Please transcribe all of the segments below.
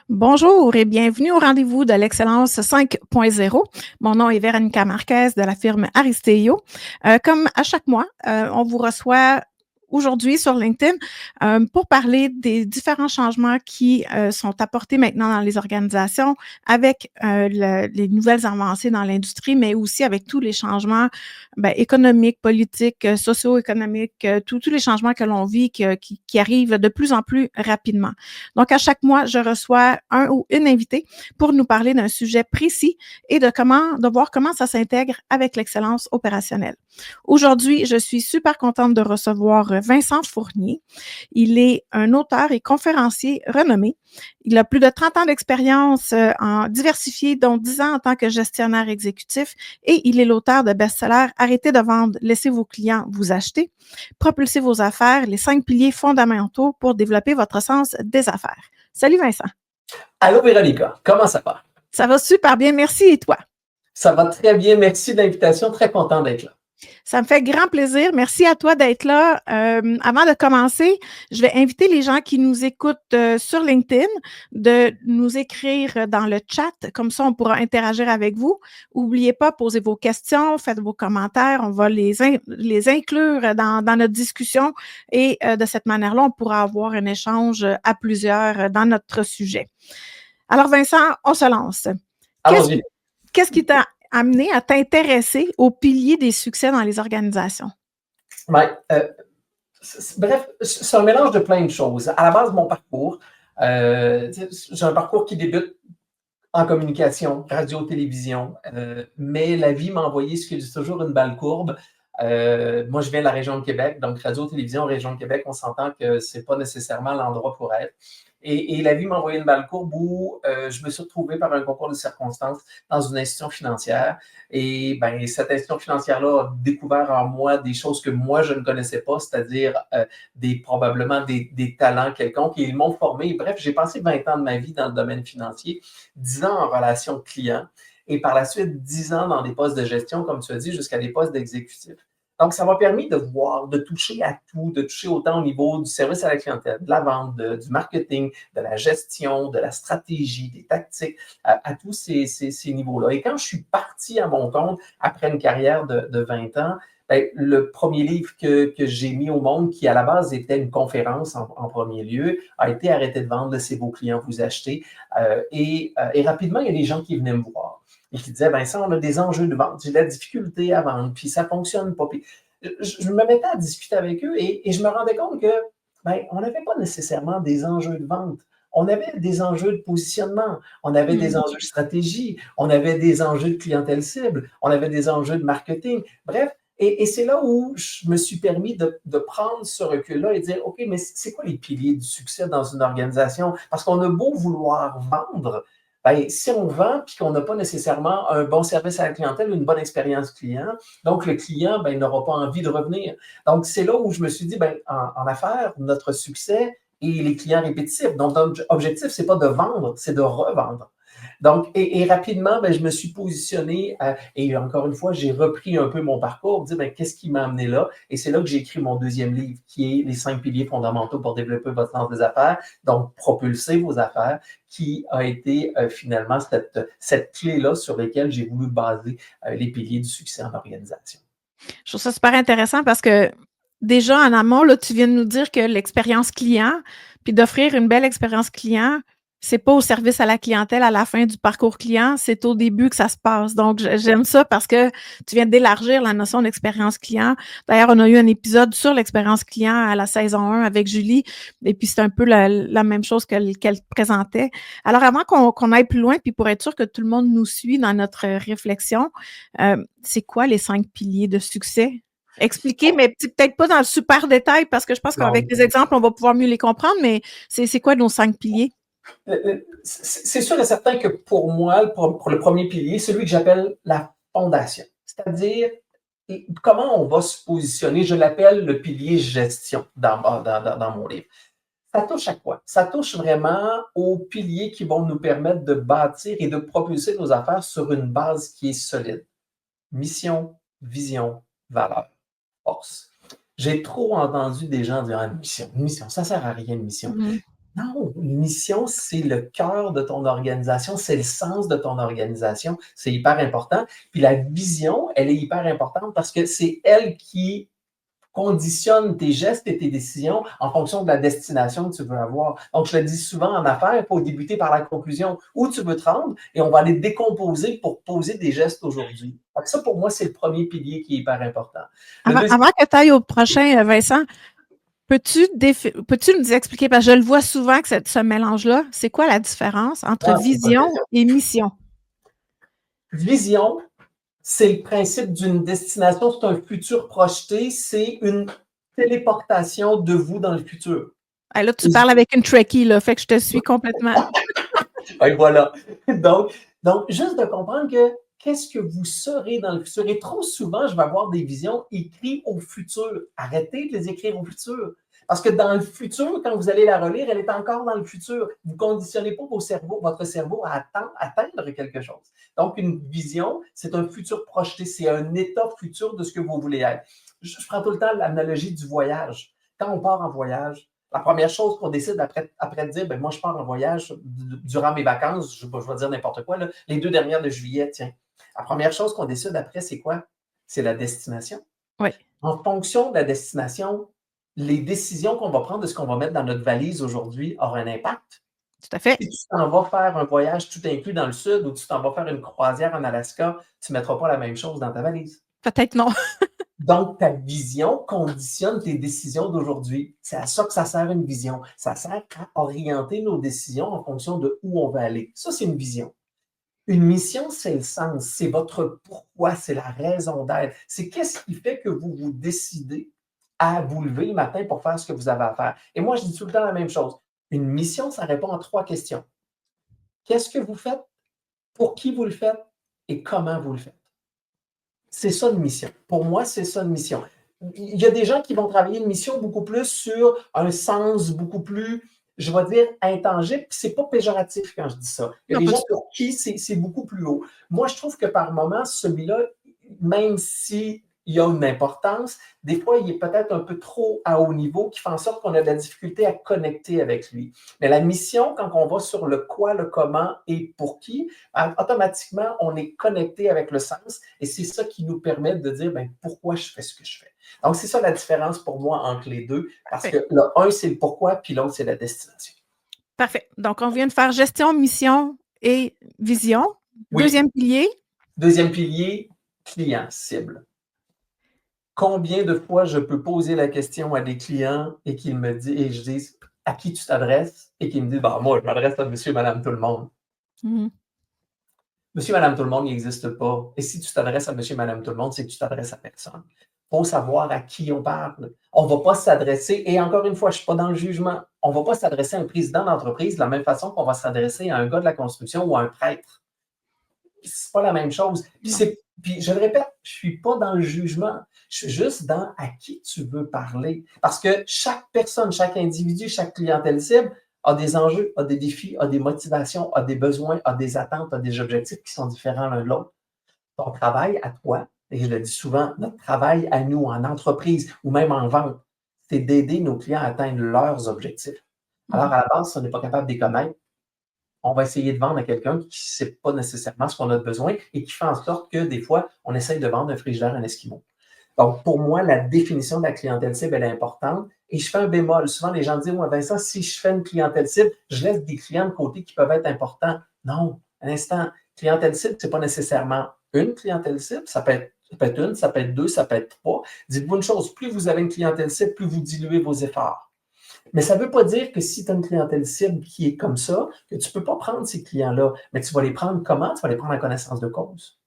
Bonjour et bienvenue au rendez-vous de l'Excellence 5.0. Mon nom est Véronica Marquez de la firme Aristeo. Comme à chaque mois, on vous reçoit aujourd'hui sur LinkedIn pour parler des différents changements qui sont apportés maintenant dans les organisations avec les nouvelles avancées dans l'industrie, mais aussi avec tous les changements économiques, politiques, socio-économiques, tous les changements que l'on vit qui arrivent de plus en plus rapidement. Donc, à chaque mois, je reçois un ou une invitée pour nous parler d'un sujet précis et de voir comment ça s'intègre avec l'excellence opérationnelle. Aujourd'hui, je suis super contente de recevoir Vincent Fournier. Il est un auteur et conférencier renommé. Il a plus de 30 ans d'expérience en diversifié, dont 10 ans en tant que gestionnaire exécutif, et il est l'auteur de best-sellers Arrêtez de vendre, laissez vos clients vous acheter, Propulsez vos affaires, les 5 piliers fondamentaux pour développer votre sens des affaires. Salut Vincent. Allô Véronica, comment ça va? Ça va super bien, merci et toi? Ça va très bien, merci de l'invitation, très content d'être là. Ça me fait grand plaisir. Merci à toi d'être là. Avant de commencer, je vais inviter les gens qui nous écoutent sur LinkedIn de nous écrire dans le chat. Comme ça, on pourra interagir avec vous. N'oubliez pas, posez vos questions, faites vos commentaires. On va les inclure dans notre discussion et de cette manière-là, on pourra avoir un échange à plusieurs dans notre sujet. Alors, Vincent, on se lance. Allons-y. Qu'est-ce qui t'a amené à t'intéresser aux piliers des succès dans les organisations? Ouais, bref, c'est un mélange de plein de choses. À la base de mon parcours, j'ai un parcours qui débute en communication, radio, télévision, mais la vie m'a envoyé ce que je dis toujours une balle courbe. Moi, je viens de la région de Québec, donc radio, télévision, région de Québec, on s'entend que c'est pas nécessairement l'endroit pour être. Et la vie m'a envoyé une balle courbe où je me suis retrouvé par un concours de circonstances dans une institution financière. Et ben, cette institution financière-là a découvert en moi des choses que moi, je ne connaissais pas, c'est-à-dire probablement des talents quelconques. Et ils m'ont formé. Bref, j'ai passé 20 ans de ma vie dans le domaine financier, 10 ans en relation client et par la suite 10 ans dans des postes de gestion, comme tu as dit, jusqu'à des postes d'exécutif. Donc, ça m'a permis de voir, de toucher à tout, de toucher autant au niveau du service à la clientèle, de la vente, du marketing, de la gestion, de la stratégie, des tactiques, à tous ces niveaux-là. Et quand je suis parti à mon compte après une carrière de 20 ans, ben, le premier livre que j'ai mis au monde, qui à la base était une conférence en premier lieu, a été Arrêtez de vendre, laissez vos clients vous acheter. Et rapidement, il y a des gens qui venaient me voir et qui disaient, Vincent, on a des enjeux de vente, j'ai de la difficulté à vendre, puis ça ne fonctionne pas. Puis je me mettais à discuter avec eux et je me rendais compte que ben, on n'avait pas nécessairement des enjeux de vente. On avait des enjeux de positionnement, on avait des enjeux de stratégie, on avait des enjeux de clientèle cible, on avait des enjeux de marketing. Bref, et c'est là où je me suis permis de prendre ce recul-là et dire, OK, mais c'est quoi les piliers du succès dans une organisation? Parce qu'on a beau vouloir vendre, ben, si on vend puis qu'on n'a pas nécessairement un bon service à la clientèle, une bonne expérience client, donc le client ben, n'aura pas envie de revenir. Donc, c'est là où je me suis dit, ben, en affaires, notre succès et les clients répétitifs. Donc, notre objectif, ce n'est pas de vendre, c'est de revendre. Donc, et rapidement, ben, je me suis positionné et encore une fois, j'ai repris un peu mon parcours, dire ben, qu'est-ce qui m'a amené là? Et c'est là que j'ai écrit mon deuxième livre, qui est Les 5 piliers fondamentaux pour développer votre sens des affaires, donc propulser vos affaires, qui a été finalement cette clé-là sur laquelle j'ai voulu baser les piliers du succès en organisation. Je trouve ça super intéressant parce que déjà en amont, là, tu viens de nous dire que l'expérience client, puis d'offrir une belle expérience client, c'est pas au service à la clientèle à la fin du parcours client, c'est au début que ça se passe. Donc, j'aime ça parce que tu viens d'élargir la notion d'expérience client. D'ailleurs, on a eu un épisode sur l'expérience client à la saison 1 avec Julie, et puis c'est un peu la même chose qu'elle présentait. Alors, avant qu'on aille plus loin, puis pour être sûr que tout le monde nous suit dans notre réflexion, c'est quoi les 5 piliers de succès? Expliquer, mais peut-être pas dans le super détail, parce que je pense qu'avec les exemples, on va pouvoir mieux les comprendre, mais c'est quoi nos 5 piliers? C'est sûr et certain que pour moi, pour le premier pilier, celui que j'appelle la fondation, c'est-à-dire comment on va se positionner, je l'appelle le pilier gestion dans mon livre. Ça touche à quoi? Ça touche vraiment aux piliers qui vont nous permettre de bâtir et de propulser nos affaires sur une base qui est solide. Mission, vision, valeur, force. J'ai trop entendu des gens dire une mission, ça ne sert à rien, une mission. Mm-hmm. Non, une mission, c'est le cœur de ton organisation, c'est le sens de ton organisation. C'est hyper important. Puis la vision, elle est hyper importante parce que c'est elle qui conditionne tes gestes et tes décisions en fonction de la destination que tu veux avoir. Donc, je le dis souvent en affaires, il faut débuter par la conclusion où tu veux te rendre et on va aller décomposer pour poser des gestes aujourd'hui. Donc, ça, pour moi, c'est le premier pilier qui est hyper important. Avant que tu ailles au prochain, Vincent, peux-tu nous expliquer, parce que je le vois souvent que ce mélange-là, c'est quoi la différence entre vision et mission? Vision, c'est le principe d'une destination, c'est un futur projeté, c'est une téléportation de vous dans le futur. Là, tu parles avec une Trekkie, là, fait que je te suis complètement. Et voilà. Donc, juste de comprendre que qu'est-ce que vous serez dans le futur. Et trop souvent, je vais avoir des visions écrites au futur. Arrêtez de les écrire au futur. Parce que dans le futur, quand vous allez la relire, elle est encore dans le futur. Vous ne conditionnez pas votre cerveau à atteindre quelque chose. Donc, une vision, c'est un futur projeté, c'est un état futur de ce que vous voulez être. Je prends tout le temps l'analogie du voyage. Quand on part en voyage, la première chose qu'on décide après de dire, ben moi, je pars en voyage durant mes vacances, je vais dire n'importe quoi, là, les 2 dernières de juillet, tiens. La première chose qu'on décide après, c'est quoi? C'est la destination. Oui. En fonction de la destination, les décisions qu'on va prendre de ce qu'on va mettre dans notre valise aujourd'hui auront un impact. Tout à fait. Si tu t'en vas faire un voyage tout inclus dans le sud ou tu t'en vas faire une croisière en Alaska, tu ne mettras pas la même chose dans ta valise. Peut-être non. Donc, ta vision conditionne tes décisions d'aujourd'hui. C'est à ça que ça sert une vision. Ça sert à orienter nos décisions en fonction de où on va aller. Ça, c'est une vision. Une mission, c'est le sens, c'est votre pourquoi, c'est la raison d'être. C'est qu'est-ce qui fait que vous vous décidez à vous lever le matin pour faire ce que vous avez à faire. Et moi, je dis tout le temps la même chose. Une mission, ça répond à 3 questions. Qu'est-ce que vous faites? Pour qui vous le faites? Et comment vous le faites? C'est ça une mission. Pour moi, c'est ça une mission. Il y a des gens qui vont travailler une mission beaucoup plus sur un sens beaucoup plus, je vais dire, intangible. Puis c'est pas péjoratif quand je dis ça. Il y a des gens pour qui c'est beaucoup plus haut. Moi, je trouve que par moment, celui-là, même si il y a une importance, des fois, il est peut-être un peu trop à haut niveau, qui fait en sorte qu'on a de la difficulté à connecter avec lui. Mais la mission, quand on va sur le quoi, le comment et pour qui, automatiquement, on est connecté avec le sens et c'est ça qui nous permet de dire ben, pourquoi je fais ce que je fais. Donc, c'est ça la différence pour moi entre les deux, parce que le un, c'est le pourquoi, puis l'autre, c'est la destination. Parfait. Donc, on vient de faire gestion, mission et vision. Oui. Deuxième pilier. Deuxième pilier, client cible. Combien de fois je peux poser la question à des clients et qu'ils me disent, et je dis à qui tu t'adresses et qu'ils me disent bah, moi, je m'adresse à monsieur, madame, tout le monde. Monsieur, madame, tout le monde n'existe pas. Et si tu t'adresses à monsieur, madame, tout le monde, c'est que tu t'adresses à personne. Il faut savoir à qui on parle. On ne va pas s'adresser, et encore une fois, je ne suis pas dans le jugement, on ne va pas s'adresser à un président d'entreprise de la même façon qu'on va s'adresser à un gars de la construction ou à un prêtre. C'est pas la même chose. Puis je le répète, je ne suis pas dans le jugement. Je suis juste dans à qui tu veux parler. Parce que chaque personne, chaque individu, chaque clientèle cible a des enjeux, a des défis, a des motivations, a des besoins, a des attentes, a des objectifs qui sont différents l'un de l'autre. Ton travail à toi, et je le dis souvent, notre travail à nous en entreprise ou même en vente, c'est d'aider nos clients à atteindre leurs objectifs. Alors, à la base, si on n'est pas capable de les connaître, on va essayer de vendre à quelqu'un qui ne sait pas nécessairement ce qu'on a besoin et qui fait en sorte que des fois, on essaye de vendre un frigidaire à un Esquimau. Donc, pour moi, la définition de la clientèle cible, elle est importante. Et je fais un bémol. Souvent, les gens disent, ouais, Vincent, si je fais une clientèle cible, je laisse des clients de côté qui peuvent être importants. Non, un instant, clientèle cible, ce n'est pas nécessairement une clientèle cible. Ça peut être une, ça peut être deux, ça peut être trois. Dites-vous une chose, plus vous avez une clientèle cible, plus vous diluez vos efforts. Mais ça ne veut pas dire que si tu as une clientèle cible qui est comme ça, que tu ne peux pas prendre ces clients-là. Mais tu vas les prendre comment? Tu vas les prendre en connaissance de cause.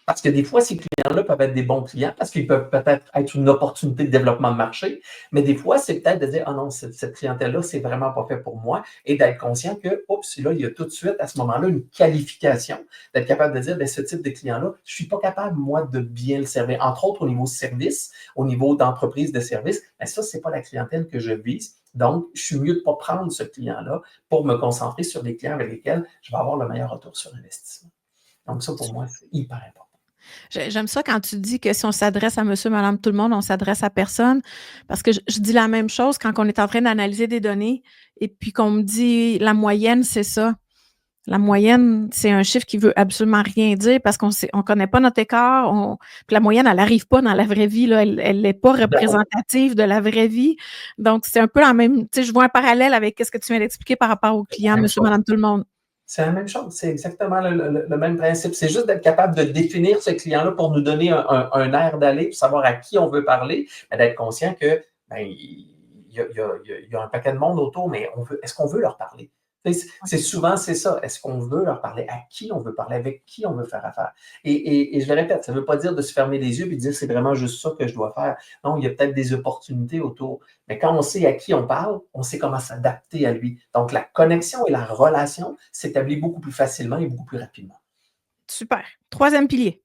Parce que des fois, ces clients-là peuvent être des bons clients parce qu'ils peuvent peut-être être une opportunité de développement de marché, mais des fois, c'est peut-être de dire, ah non, cette clientèle-là, c'est vraiment pas fait pour moi, et d'être conscient que, oups, là, il y a tout de suite, à ce moment-là, une qualification, d'être capable de dire, bien, ce type de client-là, je ne suis pas capable, moi, de bien le servir. Entre autres, au niveau service, au niveau d'entreprise de service, bien, ça, ce n'est pas la clientèle que je vise. Donc, je suis mieux de ne pas prendre ce client-là pour me concentrer sur les clients avec lesquels je vais avoir le meilleur retour sur investissement. Donc, ça, pour moi, c'est hyper important. J'aime ça quand tu dis que si on s'adresse à monsieur, madame, tout le monde, on s'adresse à personne. Parce que je dis la même chose quand on est en train d'analyser des données et puis qu'on me dit la moyenne, c'est ça. La moyenne, c'est un chiffre qui veut absolument rien dire parce qu'on connaît pas notre écart. Puis la moyenne, elle n'arrive pas dans la vraie vie, là. Elle n'est pas représentative de la vraie vie. Donc, c'est un peu la même. Tu sais, je vois un parallèle avec ce que tu viens d'expliquer par rapport aux clients, monsieur, madame, tout le monde. C'est la même chose, c'est exactement le même principe. C'est juste d'être capable de définir ce client-là pour nous donner un air d'aller, pour savoir à qui on veut parler, mais d'être conscient que il y a un paquet de monde autour, mais est-ce qu'on veut leur parler? C'est souvent, c'est ça. Est-ce qu'on veut leur parler? À qui on veut parler? Avec qui on veut faire affaire? Et je le répète, ça ne veut pas dire de se fermer les yeux et de dire c'est vraiment juste ça que je dois faire. Non, il y a peut-être des opportunités autour. Mais quand on sait à qui on parle, on sait comment s'adapter à lui. Donc, la connexion et la relation s'établit beaucoup plus facilement et beaucoup plus rapidement. Super. Troisième pilier.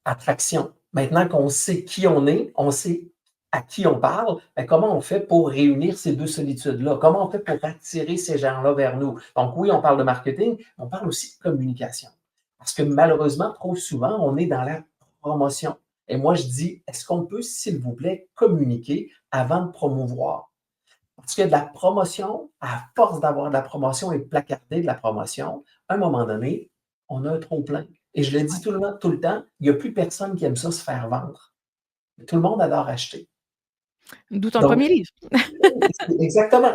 Attraction. Maintenant qu'on sait qui on sait à qui on parle, bien, comment on fait pour réunir ces deux solitudes-là? Comment on fait pour attirer ces gens-là vers nous? Donc, oui, on parle de marketing, on parle aussi de communication. Parce que malheureusement, trop souvent, on est dans la promotion. Et moi, je dis, est-ce qu'on peut, s'il vous plaît, communiquer avant de promouvoir? Parce que de la promotion, à force d'avoir de la promotion et de placarder de la promotion, à un moment donné, on a un trop-plein. Et je le dis tout le temps, il n'y a plus personne qui aime ça se faire vendre. Tout le monde adore acheter. D'où ton Donc, premier livre.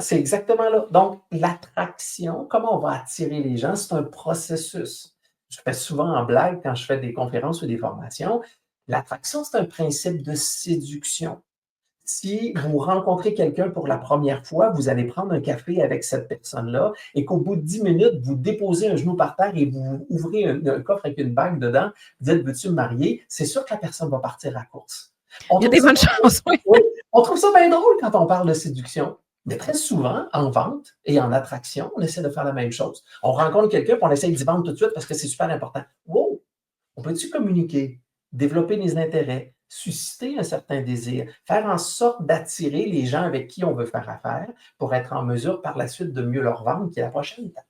c'est exactement là. Donc, l'attraction, comment on va attirer les gens, c'est un processus. Je fais souvent en blague quand je fais des conférences ou des formations. L'attraction, c'est un principe de séduction. Si vous rencontrez quelqu'un pour la première fois, vous allez prendre un café avec cette personne-là et qu'au bout de 10 minutes, vous déposez un genou par terre et vous ouvrez un coffre avec une bague dedans, vous dites, veux-tu me marier? C'est sûr que la personne va partir à la course. Il y a des bonnes chances, oui. Oui, on trouve ça bien drôle quand on parle de séduction. Mais très souvent, en vente et en attraction, on essaie de faire la même chose. On rencontre quelqu'un et on essaie d'y vendre tout de suite parce que c'est super important. Wow! On peut-tu communiquer, développer des intérêts, susciter un certain désir, faire en sorte d'attirer les gens avec qui on veut faire affaire pour être en mesure par la suite de mieux leur vendre, qui est la prochaine étape.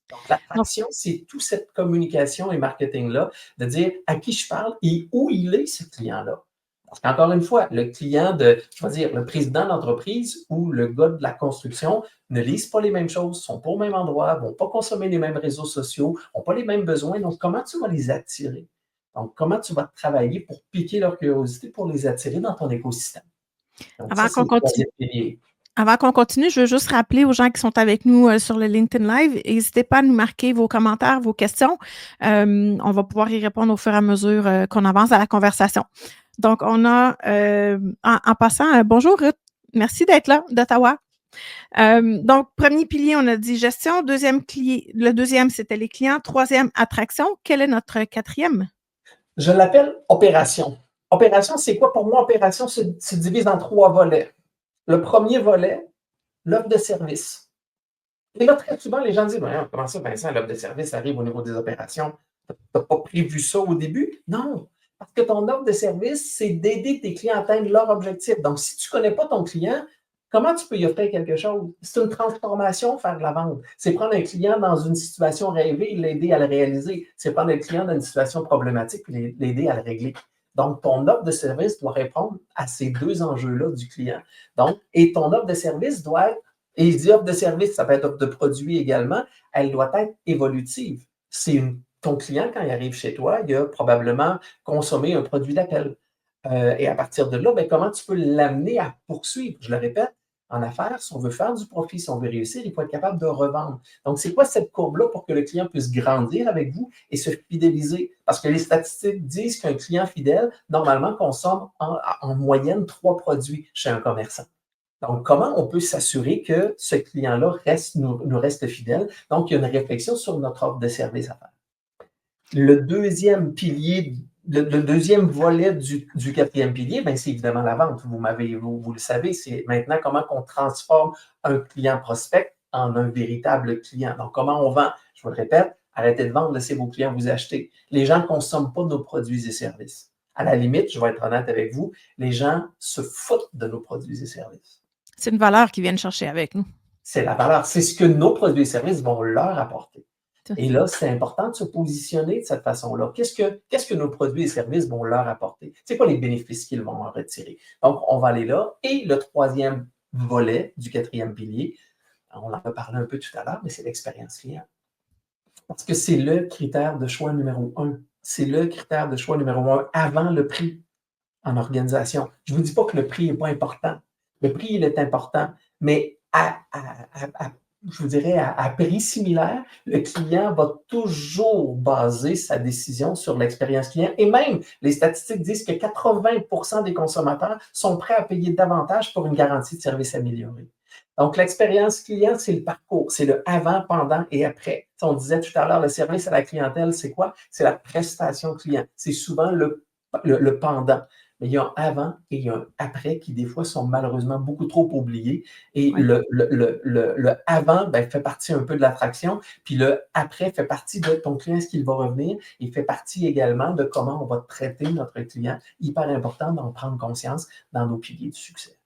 Donc, l'attraction, c'est toute cette communication et marketing-là, de dire à qui je parle et où il est, ce client-là. Parce qu'encore une fois, le client je vais dire, le président d'entreprise ou le gars de la construction ne lisent pas les mêmes choses, sont pas au même endroit, vont pas consommer les mêmes réseaux sociaux, n'ont pas les mêmes besoins. Donc, comment tu vas les attirer? Donc, comment tu vas travailler pour piquer leur curiosité, pour les attirer dans ton écosystème? Donc, Avant ça, c'est qu'on le continue, troisième pilier. Avant qu'on continue, je veux juste rappeler aux gens qui sont avec nous sur le LinkedIn Live, n'hésitez pas à nous marquer vos commentaires, vos questions. On va pouvoir y répondre au fur et à mesure qu'on avance dans la conversation. Donc, on a, en passant, bonjour Ruth, merci d'être là, d'Ottawa. Donc, premier pilier, on a dit gestion. Deuxième pilier, le deuxième, c'était les clients. Troisième, attraction. Quel est notre quatrième? Je l'appelle opération. Opération, c'est quoi pour moi? Opération se divise en 3 volets. Le premier volet, l'offre de service. Et là, très souvent, les gens disent, comment ça, Vincent, l'offre de service arrive au niveau des opérations? Tu n'as pas prévu ça au début? Non, parce que ton offre de service, c'est d'aider tes clients à atteindre leur objectif. Donc, si tu ne connais pas ton client, comment tu peux y offrir quelque chose? C'est une transformation, faire de la vente. C'est prendre un client dans une situation rêvée et l'aider à le réaliser. C'est prendre un client dans une situation problématique et l'aider à le régler. Donc, ton offre de service doit répondre à ces 2 enjeux-là du client. Donc, et ton offre de service doit être, et je dis offre de service, ça peut être offre de produit également, elle doit être évolutive. Ton client, quand il arrive chez toi, il a probablement consommé un produit d'appel. Et à partir de là, comment tu peux l'amener à poursuivre? Je le répète, en affaires, si on veut faire du profit, si on veut réussir, il faut être capable de revendre. Donc, c'est quoi cette courbe-là pour que le client puisse grandir avec vous et se fidéliser? Parce que les statistiques disent qu'un client fidèle, normalement, consomme en moyenne 3 produits chez un commerçant. Donc, comment on peut s'assurer que ce client-là nous reste fidèle? Donc, il y a une réflexion sur notre offre de service à faire. Le deuxième pilier, le deuxième volet du quatrième pilier, c'est évidemment la vente. Vous le savez, c'est maintenant comment on transforme un client prospect en un véritable client. Donc, comment on vend? Je vous le répète, arrêtez de vendre, laissez vos clients vous acheter. Les gens ne consomment pas nos produits et services. À la limite, je vais être honnête avec vous, les gens se foutent de nos produits et services. C'est une valeur qu'ils viennent chercher avec nous. C'est la valeur. C'est ce que nos produits et services vont leur apporter. Et là, c'est important de se positionner de cette façon-là. Qu'est-ce que nos produits et services vont leur apporter? C'est quoi les bénéfices qu'ils vont en retirer? Donc, on va aller là. Et le troisième volet du quatrième pilier, on en a parlé un peu tout à l'heure, mais c'est l'expérience client. Parce que c'est le critère de choix numéro un. C'est le critère de choix numéro un avant le prix en organisation. Je ne vous dis pas que le prix n'est pas important. Le prix, il est important, mais je vous dirais, à prix similaire, le client va toujours baser sa décision sur l'expérience client. Et même, les statistiques disent que 80% des consommateurs sont prêts à payer davantage pour une garantie de service améliorée. Donc, l'expérience client, c'est le parcours, c'est le avant, pendant et après. On disait tout à l'heure, le service à la clientèle, c'est quoi? C'est la prestation client. C'est souvent le pendant. Mais il y a un avant et il y a un après qui, des fois, sont malheureusement beaucoup trop oubliés. Et Oui. le avant ben, fait partie un peu de l'attraction, puis le après fait partie de ton client, est-ce qu'il va revenir? Il fait partie également de comment on va traiter notre client. Hyper important d'en prendre conscience dans nos piliers de succès.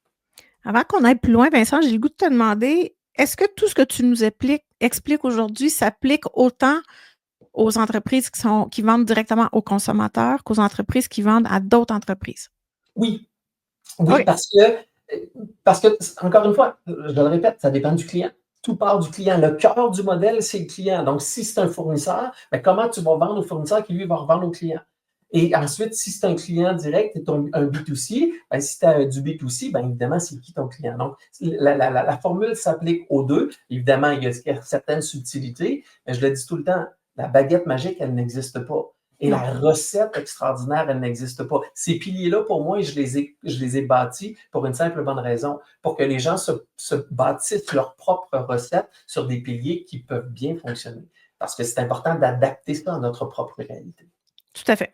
Avant qu'on aille plus loin, Vincent, j'ai le goût de te demander, est-ce que tout ce que tu nous expliques aujourd'hui s'applique autant aux entreprises qui vendent directement aux consommateurs qu'aux entreprises qui vendent à d'autres entreprises? Oui, oui, Oui, parce que, encore une fois, je le répète, ça dépend du client. Tout part du client. Le cœur du modèle, c'est le client. Donc, si c'est un fournisseur, ben, comment tu vas vendre au fournisseur qui, lui, va revendre au client? Et ensuite, si c'est un client direct, tu es un B2C, ben, si tu as du B2C, ben, évidemment, c'est qui ton client? Donc, la formule s'applique aux deux. Évidemment, il y a certaines subtilités, mais je le dis tout le temps, la baguette magique, elle n'existe pas. Et non. la recette extraordinaire, elle n'existe pas. Ces piliers-là, pour moi, je les ai bâtis pour une simple bonne raison, pour que les gens se bâtissent leur propre recette sur des piliers qui peuvent bien fonctionner. Parce que c'est important d'adapter ça à notre propre réalité. Tout à fait.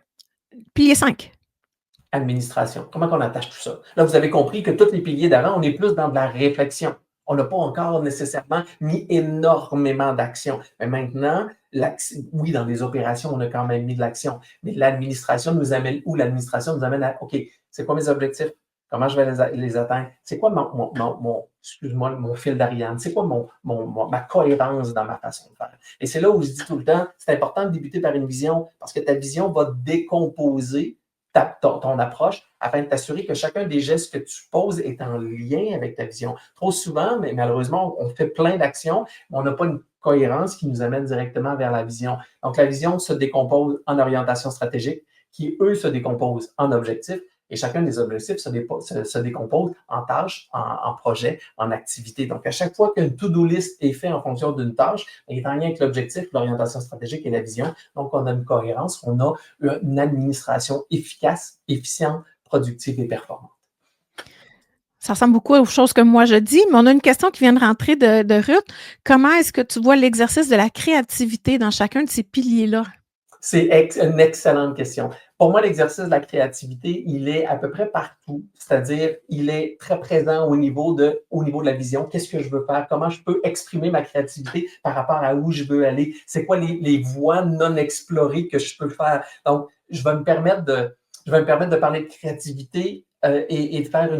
Pilier 5. Administration. Comment on attache tout ça? Là, vous avez compris que tous les piliers d'avant, on est plus dans de la réflexion. On n'a pas encore nécessairement mis énormément d'action. Mais maintenant, oui, dans les opérations, on a quand même mis de l'action. Mais l'administration nous amène où? L'administration nous amène à, OK, c'est quoi mes objectifs? Comment je vais les atteindre? C'est quoi excuse-moi, mon fil d'Ariane? C'est quoi ma cohérence dans ma façon de faire? Et c'est là où je dis tout le temps, c'est important de débuter par une vision parce que ta vision va décomposer ton approche afin de t'assurer que chacun des gestes que tu poses est en lien avec ta vision. Trop souvent, mais malheureusement, on fait plein d'actions, mais on n'a pas une cohérence qui nous amène directement vers la vision. Donc, la vision se décompose en orientation stratégique, qui, eux, se décomposent en objectifs, et chacun des objectifs se décompose en tâches, en projets, en activités. Donc, à chaque fois qu'une to-do list est faite en fonction d'une tâche, il est en lien avec l'objectif, l'orientation stratégique et la vision. Donc, on a une cohérence, on a une administration efficace, efficiente, productive et performante. Ça ressemble beaucoup aux choses que moi je dis, mais on a une question qui vient de rentrer de Ruth. Comment est-ce que tu vois l'exercice de la créativité dans chacun de ces piliers-là? C'est une excellente question. Pour moi, l'exercice de la créativité, il est à peu près partout. C'est-à-dire, il est très présent au niveau de la vision. Qu'est-ce que je veux faire? Comment je peux exprimer ma créativité par rapport à où je veux aller? C'est quoi les voies non explorées que je peux faire? Donc, je vais me permettre de parler de créativité et de faire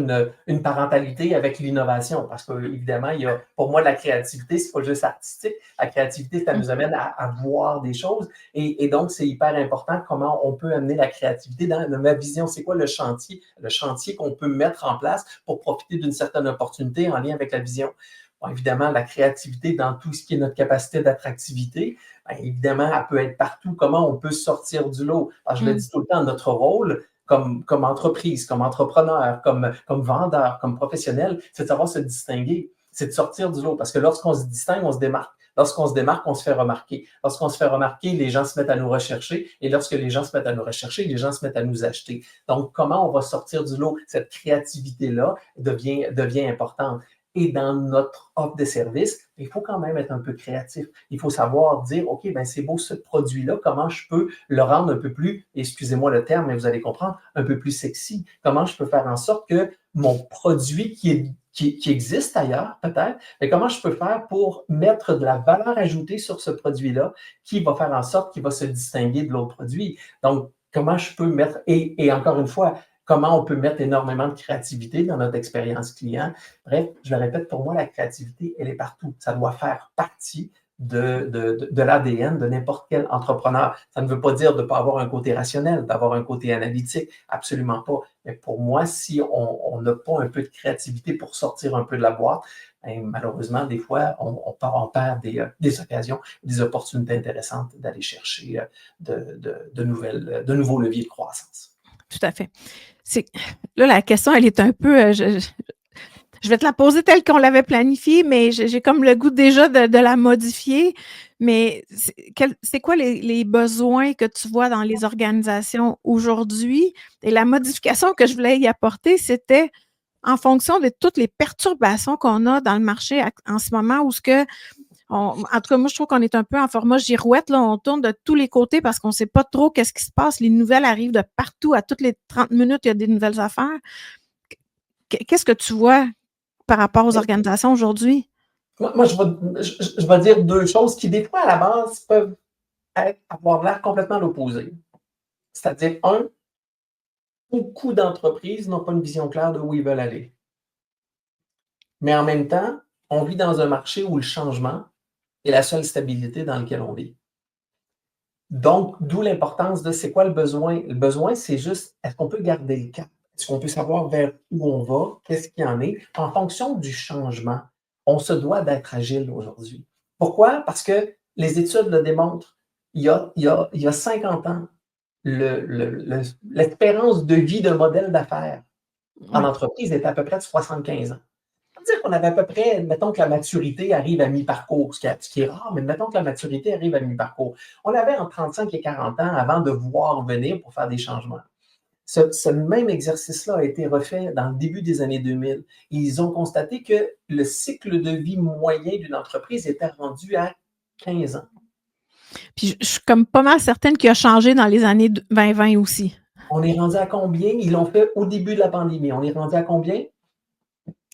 une parentalité avec l'innovation. Parce que, évidemment, pour moi, la créativité, c'est pas juste artistique. La créativité, ça nous amène à voir des choses. Et donc, c'est hyper important comment on peut amener la créativité dans ma vision. C'est quoi le chantier? Le chantier qu'on peut mettre en place pour profiter d'une certaine opportunité en lien avec la vision. Bon, évidemment, la créativité dans tout ce qui est notre capacité d'attractivité, bien, évidemment, elle peut être partout. Comment on peut sortir du lot? Alors, je le dis tout le temps, notre rôle comme entreprise, comme entrepreneur, comme vendeur, comme professionnel, c'est de savoir se distinguer, c'est de sortir du lot. Parce que lorsqu'on se distingue, on se démarque. Lorsqu'on se démarque, on se fait remarquer. Lorsqu'on se fait remarquer, les gens se mettent à nous rechercher. Et lorsque les gens se mettent à nous rechercher, les gens se mettent à nous acheter. Donc, comment on va sortir du lot? Cette créativité-là devient importante. Et dans notre offre de service, il faut quand même être un peu créatif. Il faut savoir dire, OK, ben c'est beau ce produit-là, comment je peux le rendre un peu plus, excusez-moi le terme, mais vous allez comprendre, un peu plus sexy. Comment je peux faire en sorte que mon produit qui existe ailleurs, peut-être, mais comment je peux faire pour mettre de la valeur ajoutée sur ce produit-là qui va faire en sorte qu'il va se distinguer de l'autre produit. Donc, comment je peux mettre, et encore une fois, comment on peut mettre énormément de créativité dans notre expérience client. Bref, je le répète, pour moi, la créativité, elle est partout. Ça doit faire partie de l'ADN de n'importe quel entrepreneur. Ça ne veut pas dire de ne pas avoir un côté rationnel, d'avoir un côté analytique, absolument pas. Mais pour moi, si on n'a pas un peu de créativité pour sortir un peu de la boîte, ben, malheureusement, des fois, on perd des occasions, des opportunités intéressantes d'aller chercher de nouveaux leviers de croissance. Tout à fait. Là, la question, elle est un peu... je vais te la poser telle qu'on l'avait planifiée, mais j'ai comme le goût déjà de la modifier. Mais c'est quoi les besoins que tu vois dans les organisations aujourd'hui? Et la modification que je voulais y apporter, c'était en fonction de toutes les perturbations qu'on a dans le marché en ce moment, où en tout cas, moi, je trouve qu'on est un peu en format girouette, là, on tourne de tous les côtés parce qu'on ne sait pas trop qu'est-ce qui se passe. Les nouvelles arrivent de partout, à toutes les 30 minutes, il y a des nouvelles affaires. Qu'est-ce que tu vois par rapport aux organisations aujourd'hui? Moi, je vais dire deux choses qui, des fois, à la base, peuvent avoir l'air complètement l'opposé. C'est-à-dire, beaucoup d'entreprises n'ont pas une vision claire de où ils veulent aller. Mais en même temps, on vit dans un marché où le changement est la seule stabilité dans laquelle on vit. Donc, d'où l'importance de c'est quoi le besoin? Le besoin, c'est juste, est-ce qu'on peut garder le cap? Est-ce qu'on peut savoir vers où on va? Qu'est-ce qu'il y en est? En fonction du changement, on se doit d'être agile aujourd'hui. Pourquoi? Parce que les études le démontrent. Il y a 50 ans, l'espérance de vie d'un modèle d'affaires en entreprise était à peu près de 75 ans. Ça veut dire qu'on avait à peu près, mettons que la maturité arrive à mi-parcours, ce qui est rare, mais mettons que la maturité arrive à mi-parcours. On avait entre 35 et 40 ans avant de voir venir pour faire des changements. Ce même exercice-là a été refait dans le début des années 2000. Ils ont constaté que le cycle de vie moyen d'une entreprise était rendu à 15 ans. Puis je suis comme pas mal certaine qu'il a changé dans les années 2020 aussi. On est rendu à combien? Ils l'ont fait au début de la pandémie. On est rendu à combien?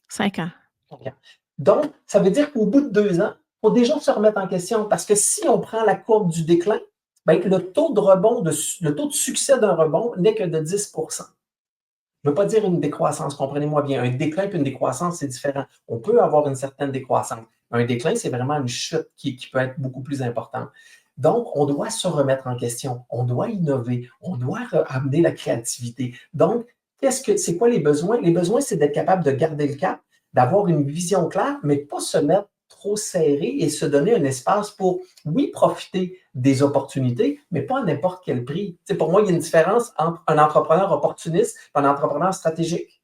5 ans. 5 ans. Donc, ça veut dire qu'au bout de 2 ans, il faut déjà se remettre en question parce que si on prend la courbe du déclin, bien, le taux de succès d'un rebond n'est que de 10 %. Je ne veux pas dire une décroissance, comprenez-moi bien. Un déclin et une décroissance, c'est différent. On peut avoir une certaine décroissance. Un déclin, c'est vraiment une chute qui peut être beaucoup plus importante. Donc, on doit se remettre en question, on doit innover, on doit amener la créativité. Donc, c'est quoi les besoins? Les besoins, c'est d'être capable de garder le cap, d'avoir une vision claire, mais pas se mettre trop serré et se donner un espace pour, oui, profiter des opportunités, mais pas à n'importe quel prix. Tu sais, pour moi, il y a une différence entre un entrepreneur opportuniste et un entrepreneur stratégique.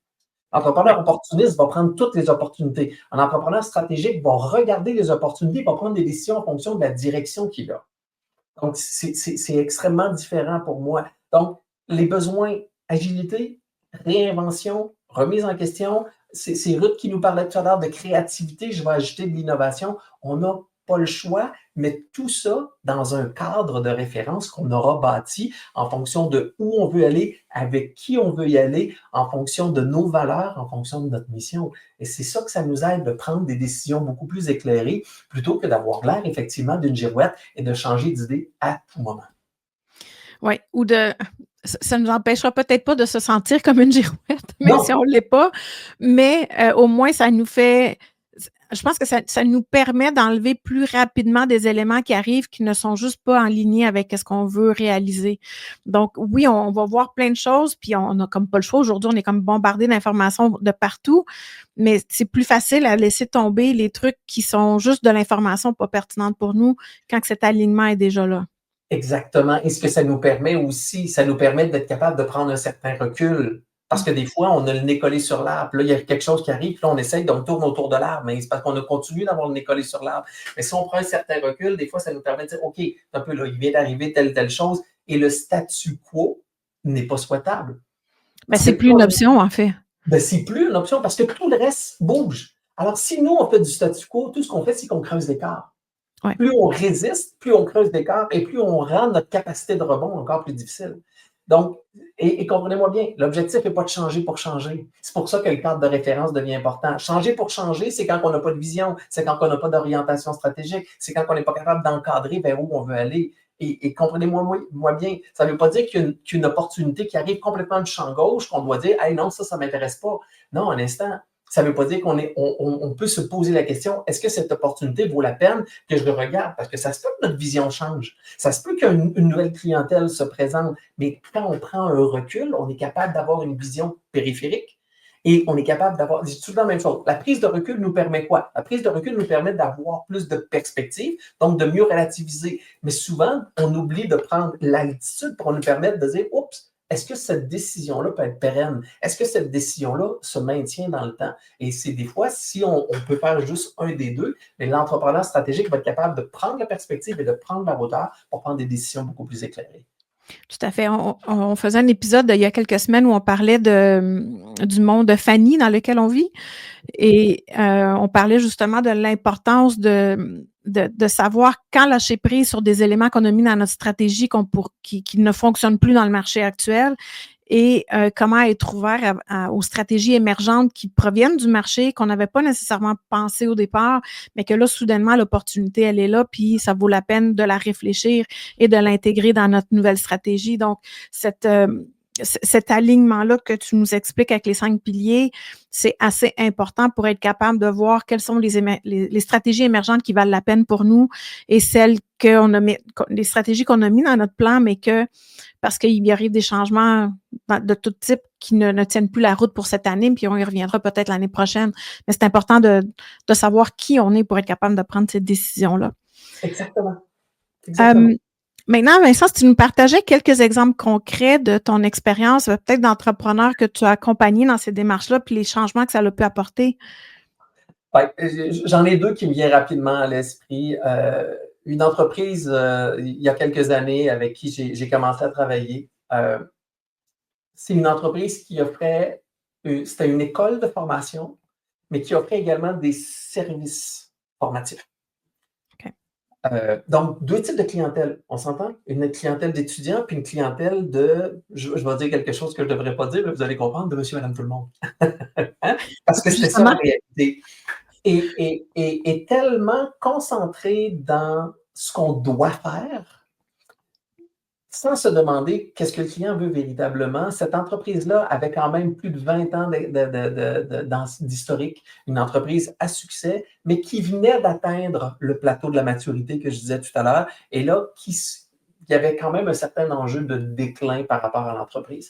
L'entrepreneur opportuniste va prendre toutes les opportunités. Un entrepreneur stratégique va regarder les opportunités, va prendre des décisions en fonction de la direction qu'il a. Donc, c'est extrêmement différent pour moi. Donc, les besoins, agilité, réinvention, remise en question, c'est Ruth qui nous parlait tout à l'heure de créativité, je vais ajouter de l'innovation. On n'a pas le choix, mais tout ça dans un cadre de référence qu'on aura bâti en fonction de où on veut aller, avec qui on veut y aller, en fonction de nos valeurs, en fonction de notre mission. Et c'est ça que ça nous aide de prendre des décisions beaucoup plus éclairées plutôt que d'avoir l'air effectivement d'une girouette et de changer d'idée à tout moment. Oui, ça ne nous empêchera peut-être pas de se sentir comme une girouette, même si on ne l'est pas, mais au moins ça nous fait, je pense que ça nous permet d'enlever plus rapidement des éléments qui arrivent qui ne sont juste pas en ligne avec ce qu'on veut réaliser. Donc oui, on va voir plein de choses, puis on n'a comme pas le choix. Aujourd'hui, on est comme bombardé d'informations de partout, mais c'est plus facile à laisser tomber les trucs qui sont juste de l'information pas pertinente pour nous quand cet alignement est déjà là. Exactement. Et ce que ça nous permet aussi, ça nous permet d'être capable de prendre un certain recul. Parce que des fois, on a le nez collé sur l'arbre. Là, il y a quelque chose qui arrive. Puis là, on essaye, on tourne autour de l'arbre. Mais c'est parce qu'on a continué d'avoir le nez collé sur l'arbre. Mais si on prend un certain recul, des fois, ça nous permet de dire, OK, un peu là, il vient d'arriver telle chose. Et le statu quo n'est pas souhaitable. Ben, c'est plus une option, en fait. Ben, c'est plus une option parce que tout le reste bouge. Alors, si nous, on fait du statu quo, tout ce qu'on fait, c'est qu'on creuse l'écart. Ouais. Plus on résiste, plus on creuse l'écart et plus on rend notre capacité de rebond encore plus difficile. Donc, et comprenez-moi bien, l'objectif n'est pas de changer pour changer. C'est pour ça que le cadre de référence devient important. Changer pour changer, c'est quand on n'a pas de vision, c'est quand on n'a pas d'orientation stratégique, c'est quand on n'est pas capable d'encadrer vers où on veut aller. Et comprenez-moi bien, ça ne veut pas dire qu'il y a une opportunité qui arrive complètement du champ gauche, qu'on doit dire « Hey, non, ça ne m'intéresse pas ». Non, un instant, Ça ne veut pas dire on peut se poser la question, est-ce que cette opportunité vaut la peine que je le regarde? Parce que ça se peut que notre vision change. Ça se peut qu'une nouvelle clientèle se présente, mais quand on prend un recul, on est capable d'avoir une vision périphérique et on est capable d'avoir, c'est tout le temps la même chose. La prise de recul nous permet quoi? La prise de recul nous permet d'avoir plus de perspectives, donc de mieux relativiser. Mais souvent, on oublie de prendre l'altitude pour nous permettre de dire, oups, est-ce que cette décision-là peut être pérenne? Est-ce que cette décision-là se maintient dans le temps? Et c'est des fois, si on peut faire juste un des deux, mais l'entrepreneur stratégique va être capable de prendre la perspective et de prendre la hauteur pour prendre des décisions beaucoup plus éclairées. Tout à fait. On faisait un épisode il y a quelques semaines où on parlait du monde Fanny dans lequel on vit. Et on parlait justement de l'importance de savoir quand lâcher prise sur des éléments qu'on a mis dans notre stratégie qui ne fonctionnent plus dans le marché actuel et comment être ouvert aux stratégies émergentes qui proviennent du marché, qu'on n'avait pas nécessairement pensé au départ, mais que là, soudainement, l'opportunité, elle est là, puis ça vaut la peine de la réfléchir et de l'intégrer dans notre nouvelle stratégie. Donc, cet alignement-là que tu nous expliques avec les 5 piliers, c'est assez important pour être capable de voir quelles sont les stratégies émergentes qui valent la peine pour nous et celles les stratégies qu'on a mis dans notre plan, mais que parce qu'il y arrive des changements de tout type qui ne tiennent plus la route pour cette année, puis on y reviendra peut-être l'année prochaine. Mais c'est important de savoir qui on est pour être capable de prendre cette décision-là. Exactement. Exactement. Maintenant, Vincent, si tu nous partageais quelques exemples concrets de ton expérience, peut-être d'entrepreneur que tu as accompagné dans ces démarches-là, puis les changements que ça a pu apporter. Ouais, j'en ai deux qui me viennent rapidement à l'esprit. Une entreprise, il y a quelques années, avec qui j'ai commencé à travailler, c'est une entreprise qui offrait, c'était une école de formation, mais qui offrait également des services formatifs. OK. Donc, deux types de clientèle, on s'entend? Une clientèle d'étudiants, puis une clientèle je vais dire quelque chose que je ne devrais pas dire, mais vous allez comprendre, de monsieur, madame, tout le monde. Hein? Parce que c'était ça la réalité. Et tellement concentré dans ce qu'on doit faire, sans se demander qu'est-ce que le client veut véritablement. Cette entreprise-là avait quand même plus de 20 ans d'historique, une entreprise à succès, mais qui venait d'atteindre le plateau de la maturité que je disais tout à l'heure, et là, il y avait quand même un certain enjeu de déclin par rapport à l'entreprise.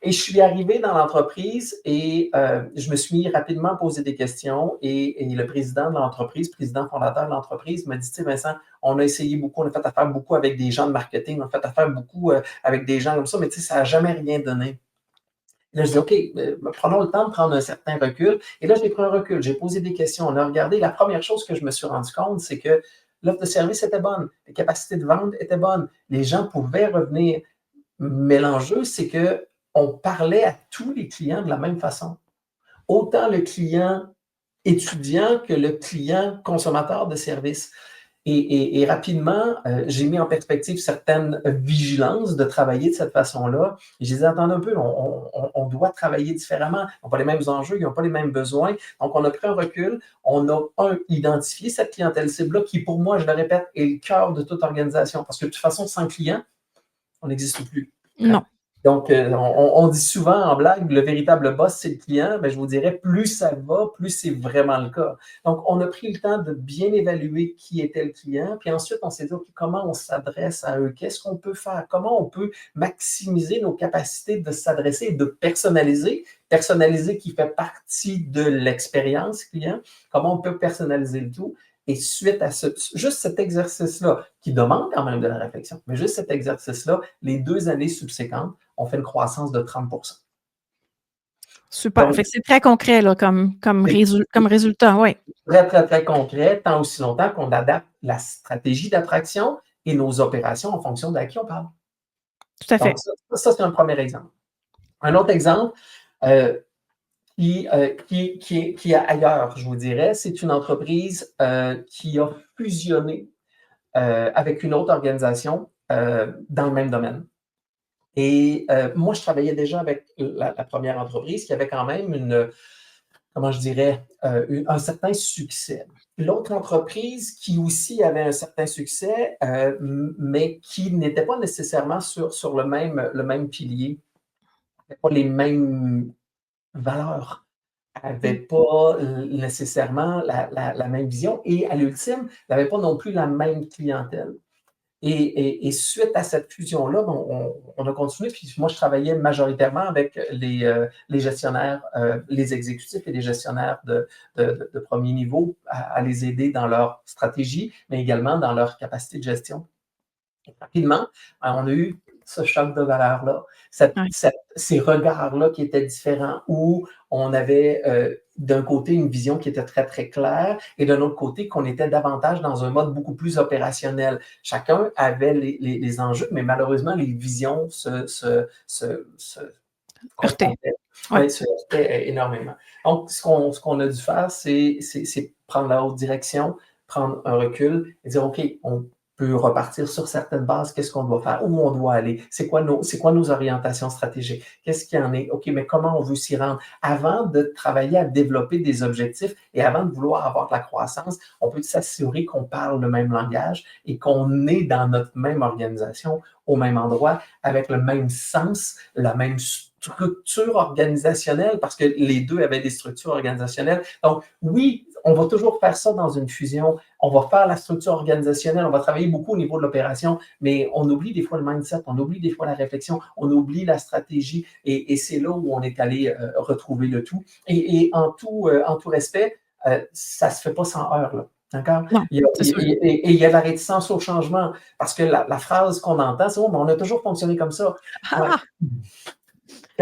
Et je suis arrivé dans l'entreprise et je me suis mis rapidement à poser des questions et le président de l'entreprise, président fondateur de l'entreprise, m'a dit, tu sais, Vincent, on a essayé beaucoup, on a fait affaire beaucoup avec des gens de marketing, on a fait affaire beaucoup avec des gens comme ça, mais tu sais, ça n'a jamais rien donné. Là, je dis, OK, prenons le temps de prendre un certain recul. Et là, j'ai pris un recul, j'ai posé des questions, on a regardé. La première chose que je me suis rendu compte, c'est que l'offre de service était bonne, les capacités de vente étaient bonnes, les gens pouvaient revenir. Mais l'enjeu, c'est qu'on parlait à tous les clients de la même façon. Autant le client étudiant que le client consommateur de services. Et rapidement, j'ai mis en perspective certaines vigilances de travailler de cette façon-là. Et j'ai dit, attendez un peu, on doit travailler différemment. Ils n'ont pas les mêmes enjeux, ils n'ont pas les mêmes besoins. Donc, on a pris un recul. On a, identifié cette clientèle cible-là qui, pour moi, je le répète, est le cœur de toute organisation. Parce que de toute façon, sans client, on n'existe plus. Non. Donc, on dit souvent en blague, le véritable boss, c'est le client. Mais je vous dirais, plus ça va, plus c'est vraiment le cas. Donc, on a pris le temps de bien évaluer qui était le client. Puis ensuite, on s'est dit, OK, comment on s'adresse à eux? Qu'est-ce qu'on peut faire? Comment on peut maximiser nos capacités de s'adresser et de personnaliser? Personnaliser qui fait partie de l'expérience client. Comment on peut personnaliser le tout? Et suite à juste cet exercice-là, qui demande quand même de la réflexion, mais juste cet exercice-là, les 2 années subséquentes, on fait une croissance de 30 %. Super. Donc, fait que c'est très concret là, comme résultat, oui. Très, très, très concret, tant aussi longtemps qu'on adapte la stratégie d'attraction et nos opérations en fonction de qui on parle. Tout à Donc, fait. ça c'est un premier exemple. Un autre exemple, qui est ailleurs, je vous dirais, c'est une entreprise qui a fusionné avec une autre organisation dans le même domaine. Et moi, je travaillais déjà avec la première entreprise qui avait quand même comment je dirais, un certain succès. L'autre entreprise qui aussi avait un certain succès, mais qui n'était pas nécessairement sur le même pilier, pas les mêmes valeurs. n'avait pas nécessairement la même vision et à l'ultime, n'avait pas non plus la même clientèle. Et suite à cette fusion-là, on a continué. Puis moi, je travaillais majoritairement avec les gestionnaires, les exécutifs et les gestionnaires de premier niveau à les aider dans leur stratégie, mais également dans leur capacité de gestion. Et rapidement, on a eu ce choc de valeurs-là, ces regards-là qui étaient différents, où on avait d'un côté une vision qui était très, très claire et d'un autre côté qu'on était davantage dans un mode beaucoup plus opérationnel. Chacun avait les enjeux, mais malheureusement, les visions se Heurtaient. Oui, se heurtaient énormément. Donc, ce qu'on a dû faire, c'est prendre la haute direction, prendre un recul et dire, OK, on peut repartir sur certaines bases, qu'est-ce qu'on doit faire, où on doit aller, c'est quoi nos orientations stratégiques, qu'est-ce qu'il y en est, OK, mais comment on veut s'y rendre? Avant de travailler à développer des objectifs et avant de vouloir avoir de la croissance, on peut s'assurer qu'on parle le même langage et qu'on est dans notre même organisation, au même endroit, avec le même sens, la même structure organisationnelle, parce que les deux avaient des structures organisationnelles. Donc, oui, on va toujours faire ça dans une fusion. On va faire la structure organisationnelle, on va travailler beaucoup au niveau de l'opération, mais on oublie des fois le mindset, on oublie des fois la réflexion, on oublie la stratégie, et c'est là où on est allé retrouver le tout. Et en tout respect, ça ne se fait pas sans heurts, là. D'accord? Non, c'est sûr. Et il y a la réticence au changement, parce que la phrase qu'on entend, c'est « Oh, mais on a toujours fonctionné comme ça. » Ouais.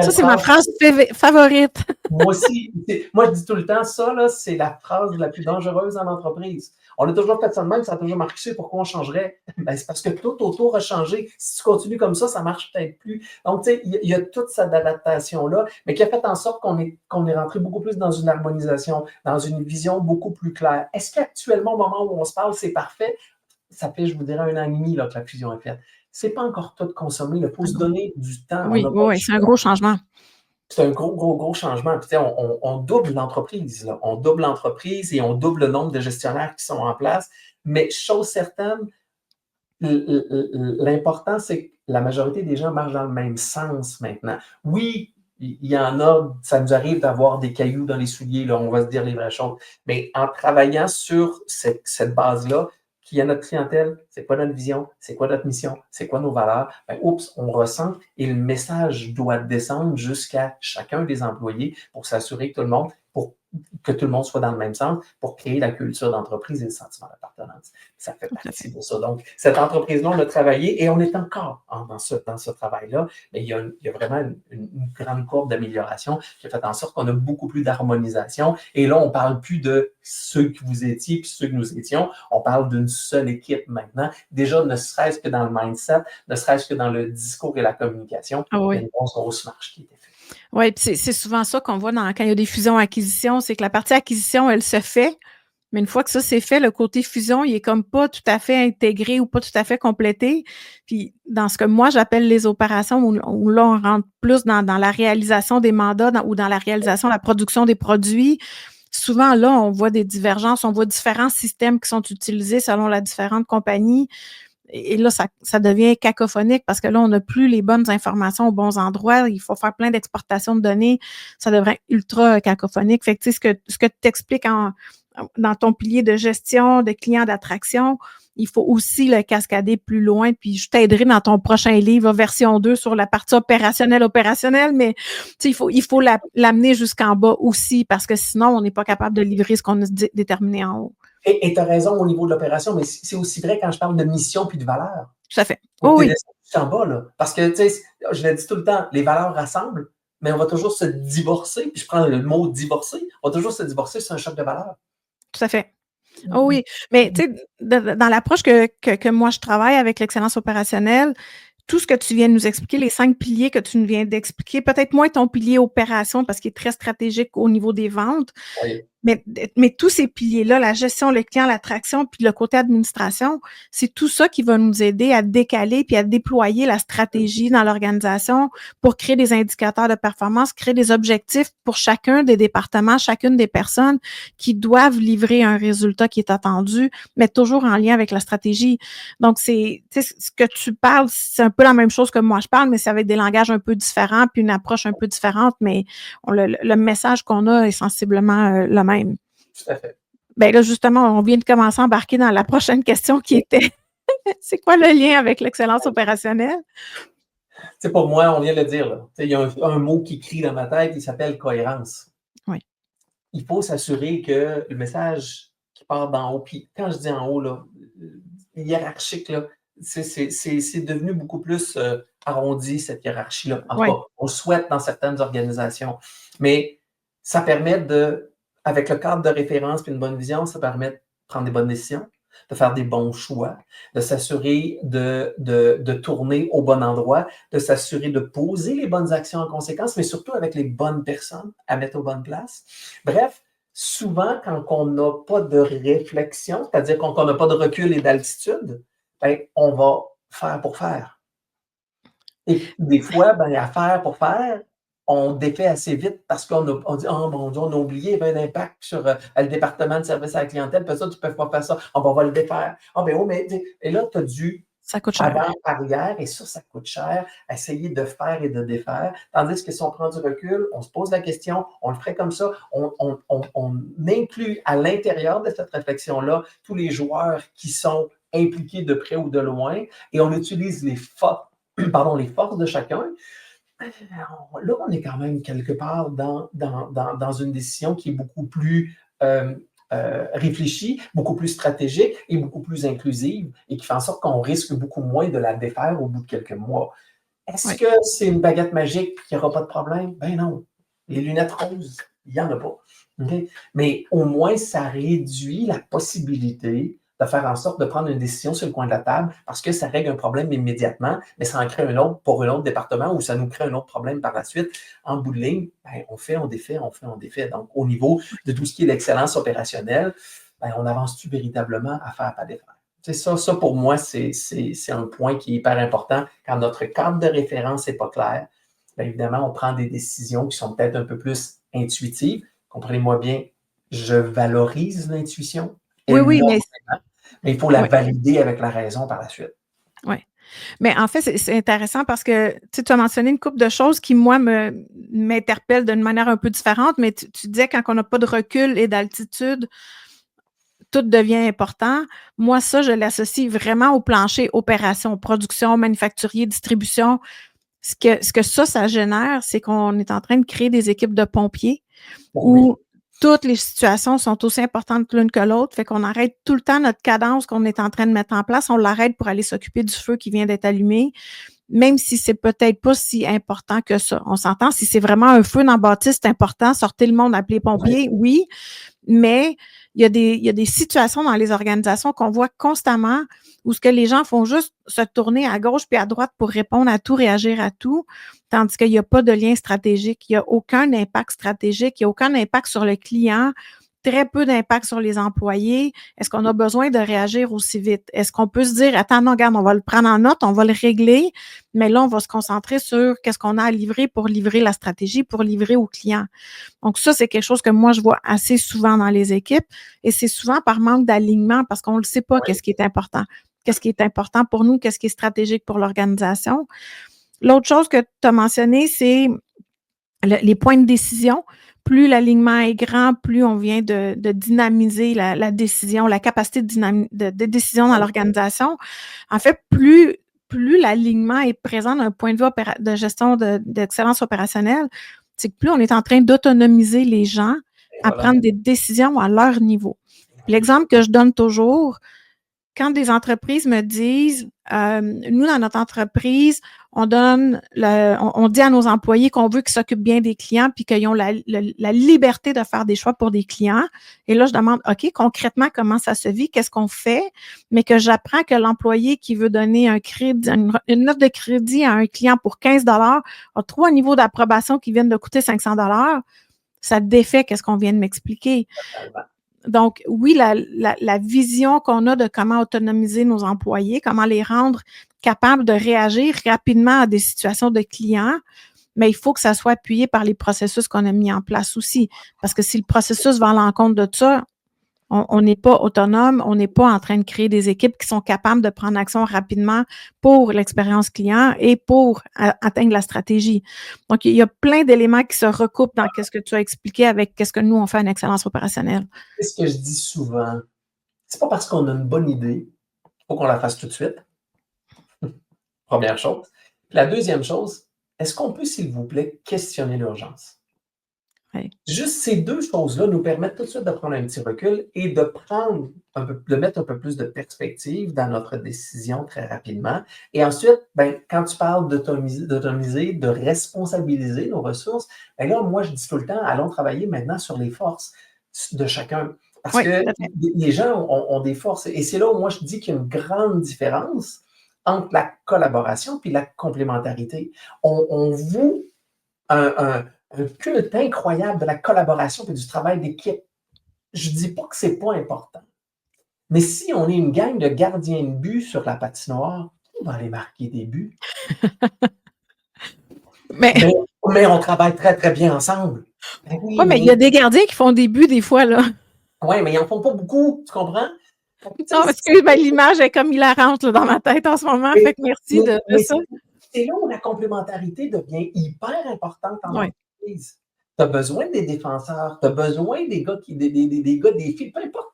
Ça, c'est ma phrase favorite. Moi aussi. Moi, je dis tout le temps, ça, là, c'est la phrase la plus dangereuse en entreprise. On a toujours fait ça de même, ça a toujours marché, pourquoi on changerait? Ben, c'est parce que tout autour a changé. Si tu continues comme ça ne marche peut-être plus. Donc, tu sais, il y a toute cette adaptation-là, mais qui a fait en sorte qu'on est rentré beaucoup plus dans une harmonisation, dans une vision beaucoup plus claire. Est-ce qu'actuellement, au moment où on se parle, c'est parfait? Ça fait, je vous dirais, 1 an et demi là, que la fusion est faite. C'est pas encore tout consommé. Il faut se donner du temps. Oui, c'est un gros changement. C'est un gros changement. Puis, on double l'entreprise, là. On double l'entreprise et on double le nombre de gestionnaires qui sont en place. Mais chose certaine, l'important, c'est que la majorité des gens marchent dans le même sens maintenant. Oui, il y en a, ça nous arrive d'avoir des cailloux dans les souliers, là, on va se dire les vraies choses. Mais en travaillant sur cette base-là, qui est notre clientèle, c'est quoi notre vision, c'est quoi notre mission, c'est quoi nos valeurs, ben, on ressent et le message doit descendre jusqu'à chacun des employés pour s'assurer que tout le monde soit dans le même sens pour créer la culture d'entreprise et le sentiment d'appartenance. Ça fait partie de ça. Donc, cette entreprise-là, on a travaillé et on est encore dans ce travail-là, mais il y a vraiment une grande courbe d'amélioration qui a fait en sorte qu'on a beaucoup plus d'harmonisation. Et là, on ne parle plus de ceux que vous étiez puis ceux que nous étions. On parle d'une seule équipe maintenant. Déjà, ne serait-ce que dans le mindset, ne serait-ce que dans le discours et la communication, il y a une grosse marche qui a été faite. Oui, puis c'est souvent ça qu'on voit quand il y a des fusions-acquisitions, c'est que la partie acquisition, elle se fait, mais une fois que ça c'est fait, le côté fusion, il est comme pas tout à fait intégré ou pas tout à fait complété. Puis dans ce que moi j'appelle les opérations, où là on rentre plus dans la réalisation des mandats ou dans la réalisation, la production des produits, souvent là on voit des divergences, on voit différents systèmes qui sont utilisés selon les différentes compagnies. Et là, ça devient cacophonique parce que là, on n'a plus les bonnes informations aux bons endroits. Il faut faire plein d'exportations de données. Ça devrait être ultra cacophonique. Fait que, tu sais, ce que tu expliques dans ton pilier de gestion de clients d'attraction, il faut aussi le cascader plus loin. Puis, je t'aiderai dans ton prochain livre, version 2, sur la partie opérationnelle, mais tu sais, il faut l'amener jusqu'en bas aussi parce que sinon, on n'est pas capable de livrer ce qu'on a déterminé en haut. Et tu as raison au niveau de l'opération, mais c'est aussi vrai quand je parle de mission puis de valeur. Tout à fait. Oh, oui. En bas, là. Parce que, tu sais, je l'ai dit tout le temps, les valeurs rassemblent, mais on va toujours se divorcer. Puis je prends le mot divorcer, on va toujours se divorcer sur un choc de valeurs. Tout à fait. Oh oui, mais tu sais, dans l'approche que moi je travaille avec l'excellence opérationnelle, tout ce que tu viens de nous expliquer, les 5 piliers que tu nous viens d'expliquer, peut-être moins ton pilier opération parce qu'il est très stratégique au niveau des ventes, oui. Mais tous ces piliers-là, la gestion, le client, l'attraction, puis le côté administration, c'est tout ça qui va nous aider à décaler puis à déployer la stratégie dans l'organisation pour créer des indicateurs de performance, créer des objectifs pour chacun des départements, chacune des personnes qui doivent livrer un résultat qui est attendu, mais toujours en lien avec la stratégie. Donc, c'est ce que tu parles, c'est un peu la même chose que moi je parle, mais c'est avec des langages un peu différents puis une approche un peu différente, mais le message qu'on a est sensiblement le même. Tout à fait. Bien là, justement, on vient de commencer à embarquer dans la prochaine question qui était c'est quoi le lien avec l'excellence opérationnelle? Pour moi, on vient de le dire, là. Il y a un mot qui crie dans ma tête, il s'appelle cohérence. Oui. Il faut s'assurer que le message qui part d'en haut, puis quand je dis en haut, là, hiérarchique, là, c'est devenu beaucoup plus arrondi, cette hiérarchie-là. En tout cas, on le souhaite dans certaines organisations. Mais ça permet avec le cadre de référence et une bonne vision, ça permet de prendre des bonnes décisions, de faire des bons choix, de s'assurer de tourner au bon endroit, de s'assurer de poser les bonnes actions en conséquence, mais surtout avec les bonnes personnes à mettre aux bonnes places. Bref, souvent, quand on n'a pas de réflexion, c'est-à-dire qu'on n'a pas de recul et d'altitude, ben, on va faire pour faire. Et des fois, ben, à faire pour faire, on défait assez vite parce qu'on dit « Oh mon Dieu, on a oublié, il y avait un impact sur le département de service à la clientèle, puis ça, tu ne peux pas faire ça. Oh, ben, on va le défaire. Ah, ben oui, mais et là, tu as dû ça coûte cher. avant, arrière, et ça coûte cher, essayer de faire et de défaire. Tandis que si on prend du recul, on se pose la question, on le ferait comme ça, on inclut à l'intérieur de cette réflexion-là tous les joueurs qui sont impliqués de près ou de loin, et on utilise les forces de chacun. Là, on est quand même quelque part dans une décision qui est beaucoup plus réfléchie, beaucoup plus stratégique et beaucoup plus inclusive et qui fait en sorte qu'on risque beaucoup moins de la défaire au bout de quelques mois. Est-ce que c'est une baguette magique et qu'il n'y aura pas de problème? Ben non. Les lunettes roses, il n'y en a pas. Okay? Mais au moins, ça réduit la possibilité de faire en sorte de prendre une décision sur le coin de la table parce que ça règle un problème immédiatement, mais ça en crée un autre pour un autre département ou ça nous crée un autre problème par la suite. En bout de ligne, ben, on fait, on défait. Donc, au niveau de tout ce qui est l'excellence opérationnelle, ben, on avance-tu véritablement à faire, pas défaire? Ça, pour moi, c'est un point qui est hyper important. Quand notre cadre de référence n'est pas clair, bien évidemment, on prend des décisions qui sont peut-être un peu plus intuitives. Comprenez-moi bien, je valorise l'intuition. Oui, mais il faut la valider avec la raison par la suite. Oui. Mais en fait, c'est intéressant parce que tu as mentionné une couple de choses qui, moi, m'interpellent d'une manière un peu différente, mais tu disais quand on n'a pas de recul et d'altitude, tout devient important. Moi, ça, je l'associe vraiment au plancher opération, production, manufacturier, distribution. Ce que ça génère, c'est qu'on est en train de créer des équipes de pompiers où toutes les situations sont aussi importantes l'une que l'autre, fait qu'on arrête tout le temps notre cadence qu'on est en train de mettre en place, on l'arrête pour aller s'occuper du feu qui vient d'être allumé, même si c'est peut-être pas si important que ça. On s'entend, si c'est vraiment un feu dans la bâtisse, c'est important, sortez le monde, appelez les pompiers, oui, mais il y a des situations dans les organisations qu'on voit constamment où ce que les gens font juste se tourner à gauche puis à droite pour répondre à tout, réagir à tout, tandis qu'il n'y a pas de lien stratégique, il n'y a aucun impact stratégique, il n'y a aucun impact sur le client, très peu d'impact sur les employés. Est-ce qu'on a besoin de réagir aussi vite? Est-ce qu'on peut se dire, attends, non, regarde, on va le prendre en note, on va le régler, mais là, on va se concentrer sur qu'est-ce qu'on a à livrer pour livrer la stratégie, pour livrer au client. Donc ça, c'est quelque chose que moi, je vois assez souvent dans les équipes et c'est souvent par manque d'alignement parce qu'on ne le sait pas qu'est-ce qui est important. Qu'est-ce qui est important pour nous, qu'est-ce qui est stratégique pour l'organisation. L'autre chose que tu as mentionné, c'est les points de décision. Plus l'alignement est grand, plus on vient de dynamiser la décision, la capacité de décision dans l'organisation. En fait, plus l'alignement est présent d'un point de vue de gestion d'excellence opérationnelle, c'est que plus on est en train d'autonomiser les gens à prendre des décisions à leur niveau. L'exemple que je donne toujours, quand des entreprises me disent, nous, dans notre entreprise, on dit à nos employés qu'on veut qu'ils s'occupent bien des clients puis qu'ils ont la liberté de faire des choix pour des clients. Et là, je demande, OK, concrètement, comment ça se vit? Qu'est-ce qu'on fait? Mais que j'apprends que l'employé qui veut donner un crédit, une offre de crédit à un client pour 15 $ a 3 niveaux d'approbation qui viennent de coûter 500 $. Ça défait qu'est-ce qu'on vient de m'expliquer. Donc, oui, la vision qu'on a de comment autonomiser nos employés, comment les rendre capables de réagir rapidement à des situations de clients, mais il faut que ça soit appuyé par les processus qu'on a mis en place aussi. Parce que si le processus va à l'encontre de ça, on n'est pas autonome, on n'est pas en train de créer des équipes qui sont capables de prendre action rapidement pour l'expérience client et pour atteindre la stratégie. Donc, il y a plein d'éléments qui se recoupent dans ce que tu as expliqué avec ce que nous, on fait en excellence opérationnelle. C'est ce que je dis souvent. C'est pas parce qu'on a une bonne idée qu'il faut qu'on la fasse tout de suite. Première chose. La deuxième chose, est-ce qu'on peut, s'il vous plaît, questionner l'urgence? Oui. Juste ces deux choses-là nous permettent tout de suite de prendre un petit recul et de mettre un peu plus de perspective dans notre décision très rapidement. Et ensuite, quand tu parles d'autonomiser, de responsabiliser nos ressources, là, moi, je dis tout le temps, allons travailler maintenant sur les forces de chacun. Parce que les gens ont des forces. Et c'est là où moi, je dis qu'il y a une grande différence entre la collaboration et la complémentarité. On voue un culte incroyable de la collaboration et du travail d'équipe. Je ne dis pas que ce n'est pas important. Mais si on est une gang de gardiens de but sur la patinoire, qui va aller marquer des buts? mais on travaille très, très bien ensemble. Oui, mais il y a des gardiens qui font des buts des fois, là. Oui, mais ils n'en font pas beaucoup, tu comprends? Non, parce que l'image est comme hilarante là, dans ma tête en ce moment. Fait que merci de ça. C'est là où la complémentarité devient hyper importante en entreprise. Tu as besoin des défenseurs, tu as besoin des gars, des filles, peu importe.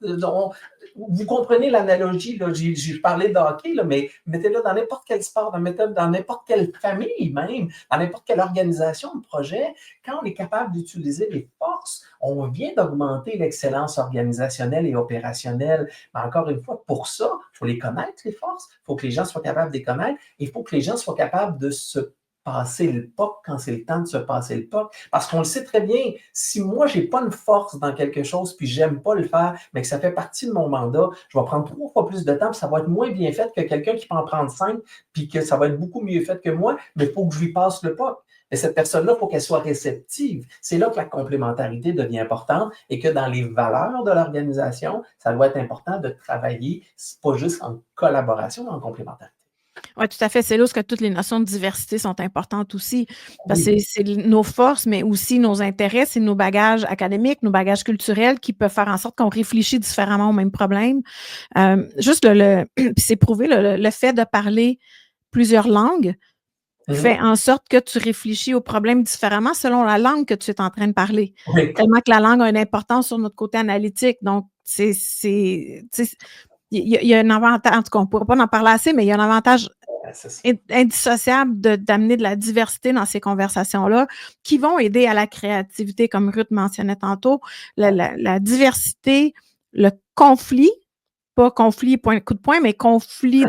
Vous comprenez l'analogie, j'ai parlé de hockey, là, mais mettez-le dans n'importe quel sport, dans n'importe quelle famille même, dans n'importe quelle organisation de projet. Quand on est capable d'utiliser les forces, on vient d'augmenter l'excellence organisationnelle et opérationnelle. Mais encore une fois, pour ça, il faut les connaître, les forces. Il faut que les gens soient capables de les connaître. Il faut que les gens soient capables de se passer le POC quand c'est le temps de se passer le POC. Parce qu'on le sait très bien, si moi, je n'ai pas une force dans quelque chose puis j'aime pas le faire, mais que ça fait partie de mon mandat, je vais prendre 3 fois plus de temps puis ça va être moins bien fait que quelqu'un qui peut en prendre 5 puis que ça va être beaucoup mieux fait que moi, mais il faut que je lui passe le POC. Mais cette personne-là, il faut qu'elle soit réceptive. C'est là que la complémentarité devient importante et que dans les valeurs de l'organisation, ça doit être important de travailler, pas juste en collaboration, mais en complémentarité. Oui, tout à fait. C'est là où toutes les notions de diversité sont importantes aussi. Parce que c'est nos forces, mais aussi nos intérêts, c'est nos bagages académiques, nos bagages culturels qui peuvent faire en sorte qu'on réfléchit différemment au même problème. Juste puis c'est prouvé, le fait de parler plusieurs langues fait en sorte que tu réfléchis au problème différemment selon la langue que tu es en train de parler. Oui. Tellement que la langue a une importance sur notre côté analytique. Donc, il y a un avantage, en tout cas, on ne pourra pas en parler assez, mais il y a un avantage indissociable d'amener de la diversité dans ces conversations-là qui vont aider à la créativité, comme Ruth mentionnait tantôt. La diversité, le conflit, pas conflit coup de poing, mais conflit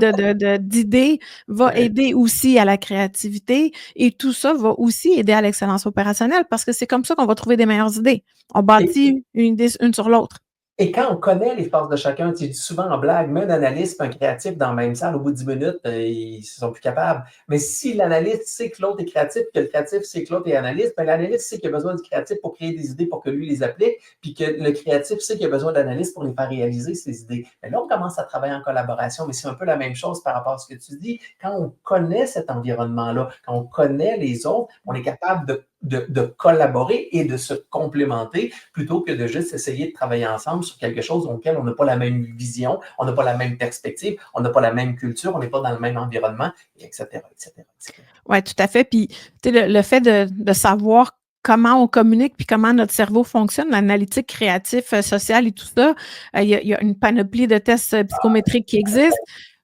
d'idées va aider aussi à la créativité et tout ça va aussi aider à l'excellence opérationnelle parce que c'est comme ça qu'on va trouver des meilleures idées. On bâtit une idée une sur l'autre. Et quand on connaît les forces de chacun, tu dis souvent en blague, mets un analyste et un créatif dans la même salle, au bout de 10 minutes, ils ne sont plus capables. Mais si l'analyste sait que l'autre est créatif, que le créatif sait que l'autre est analyste, l'analyste sait qu'il a besoin du créatif pour créer des idées pour que lui les applique, puis que le créatif sait qu'il a besoin d'analyste pour les faire réaliser ses idées. Mais là, on commence à travailler en collaboration, mais c'est un peu la même chose par rapport à ce que tu dis. Quand on connaît cet environnement-là, quand on connaît les autres, on est capable de collaborer et de se complémenter plutôt que de juste essayer de travailler ensemble sur quelque chose auquel on n'a pas la même vision, on n'a pas la même perspective, on n'a pas la même culture, on n'est pas dans le même environnement, etc., etc., etc. Oui, tout à fait. Puis, le fait de savoir comment on communique puis comment notre cerveau fonctionne, l'analytique créatif, social et tout ça, il y a une panoplie de tests psychométriques qui existent,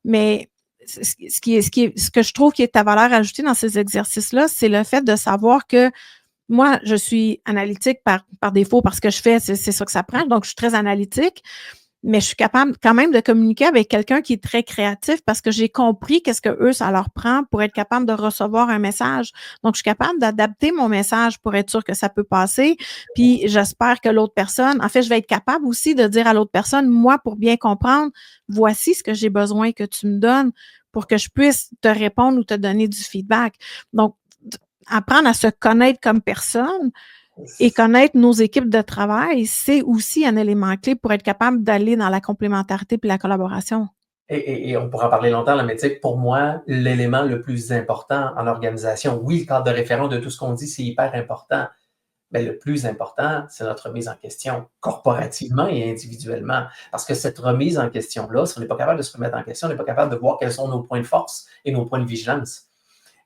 mais ce que je trouve qui est à valeur ajoutée dans ces exercices-là, c'est le fait de savoir que moi, je suis analytique par défaut parce que je fais, c'est ça que ça prend. Donc, je suis très analytique, mais je suis capable quand même de communiquer avec quelqu'un qui est très créatif parce que j'ai compris qu'est-ce que eux, ça leur prend pour être capable de recevoir un message. Donc, je suis capable d'adapter mon message pour être sûr que ça peut passer. Puis, j'espère que l'autre personne, en fait, je vais être capable aussi de dire à l'autre personne, moi, pour bien comprendre, voici ce que j'ai besoin que tu me donnes pour que je puisse te répondre ou te donner du feedback. Donc, apprendre à se connaître comme personne, Et connaître nos équipes de travail, c'est aussi un élément clé pour être capable d'aller dans la complémentarité puis la collaboration. Et on pourra en parler longtemps, là, mais tu sais, pour moi, l'élément le plus important en organisation, oui, le cadre de référence de tout ce qu'on dit, c'est hyper important, mais le plus important, c'est notre remise en question, corporativement et individuellement. Parce que cette remise en question-là, si on n'est pas capable de se remettre en question, on n'est pas capable de voir quels sont nos points de force et nos points de vigilance.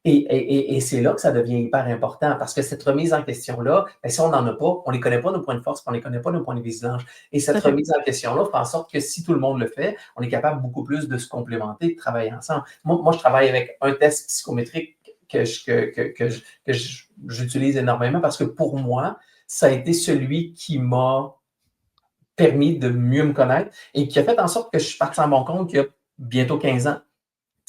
Et c'est là que ça devient hyper important, parce que cette remise en question-là, ben, si on n'en a pas, on ne les connaît pas nos points de force, on ne les connaît pas nos points de vigilance. Et cette remise en question-là fait en sorte que si tout le monde le fait, on est capable beaucoup plus de se complémenter, de travailler ensemble. Moi je travaille avec un test psychométrique que j'utilise énormément parce que pour moi, ça a été celui qui m'a permis de mieux me connaître et qui a fait en sorte que je suis parti à mon compte il y a bientôt 15 ans.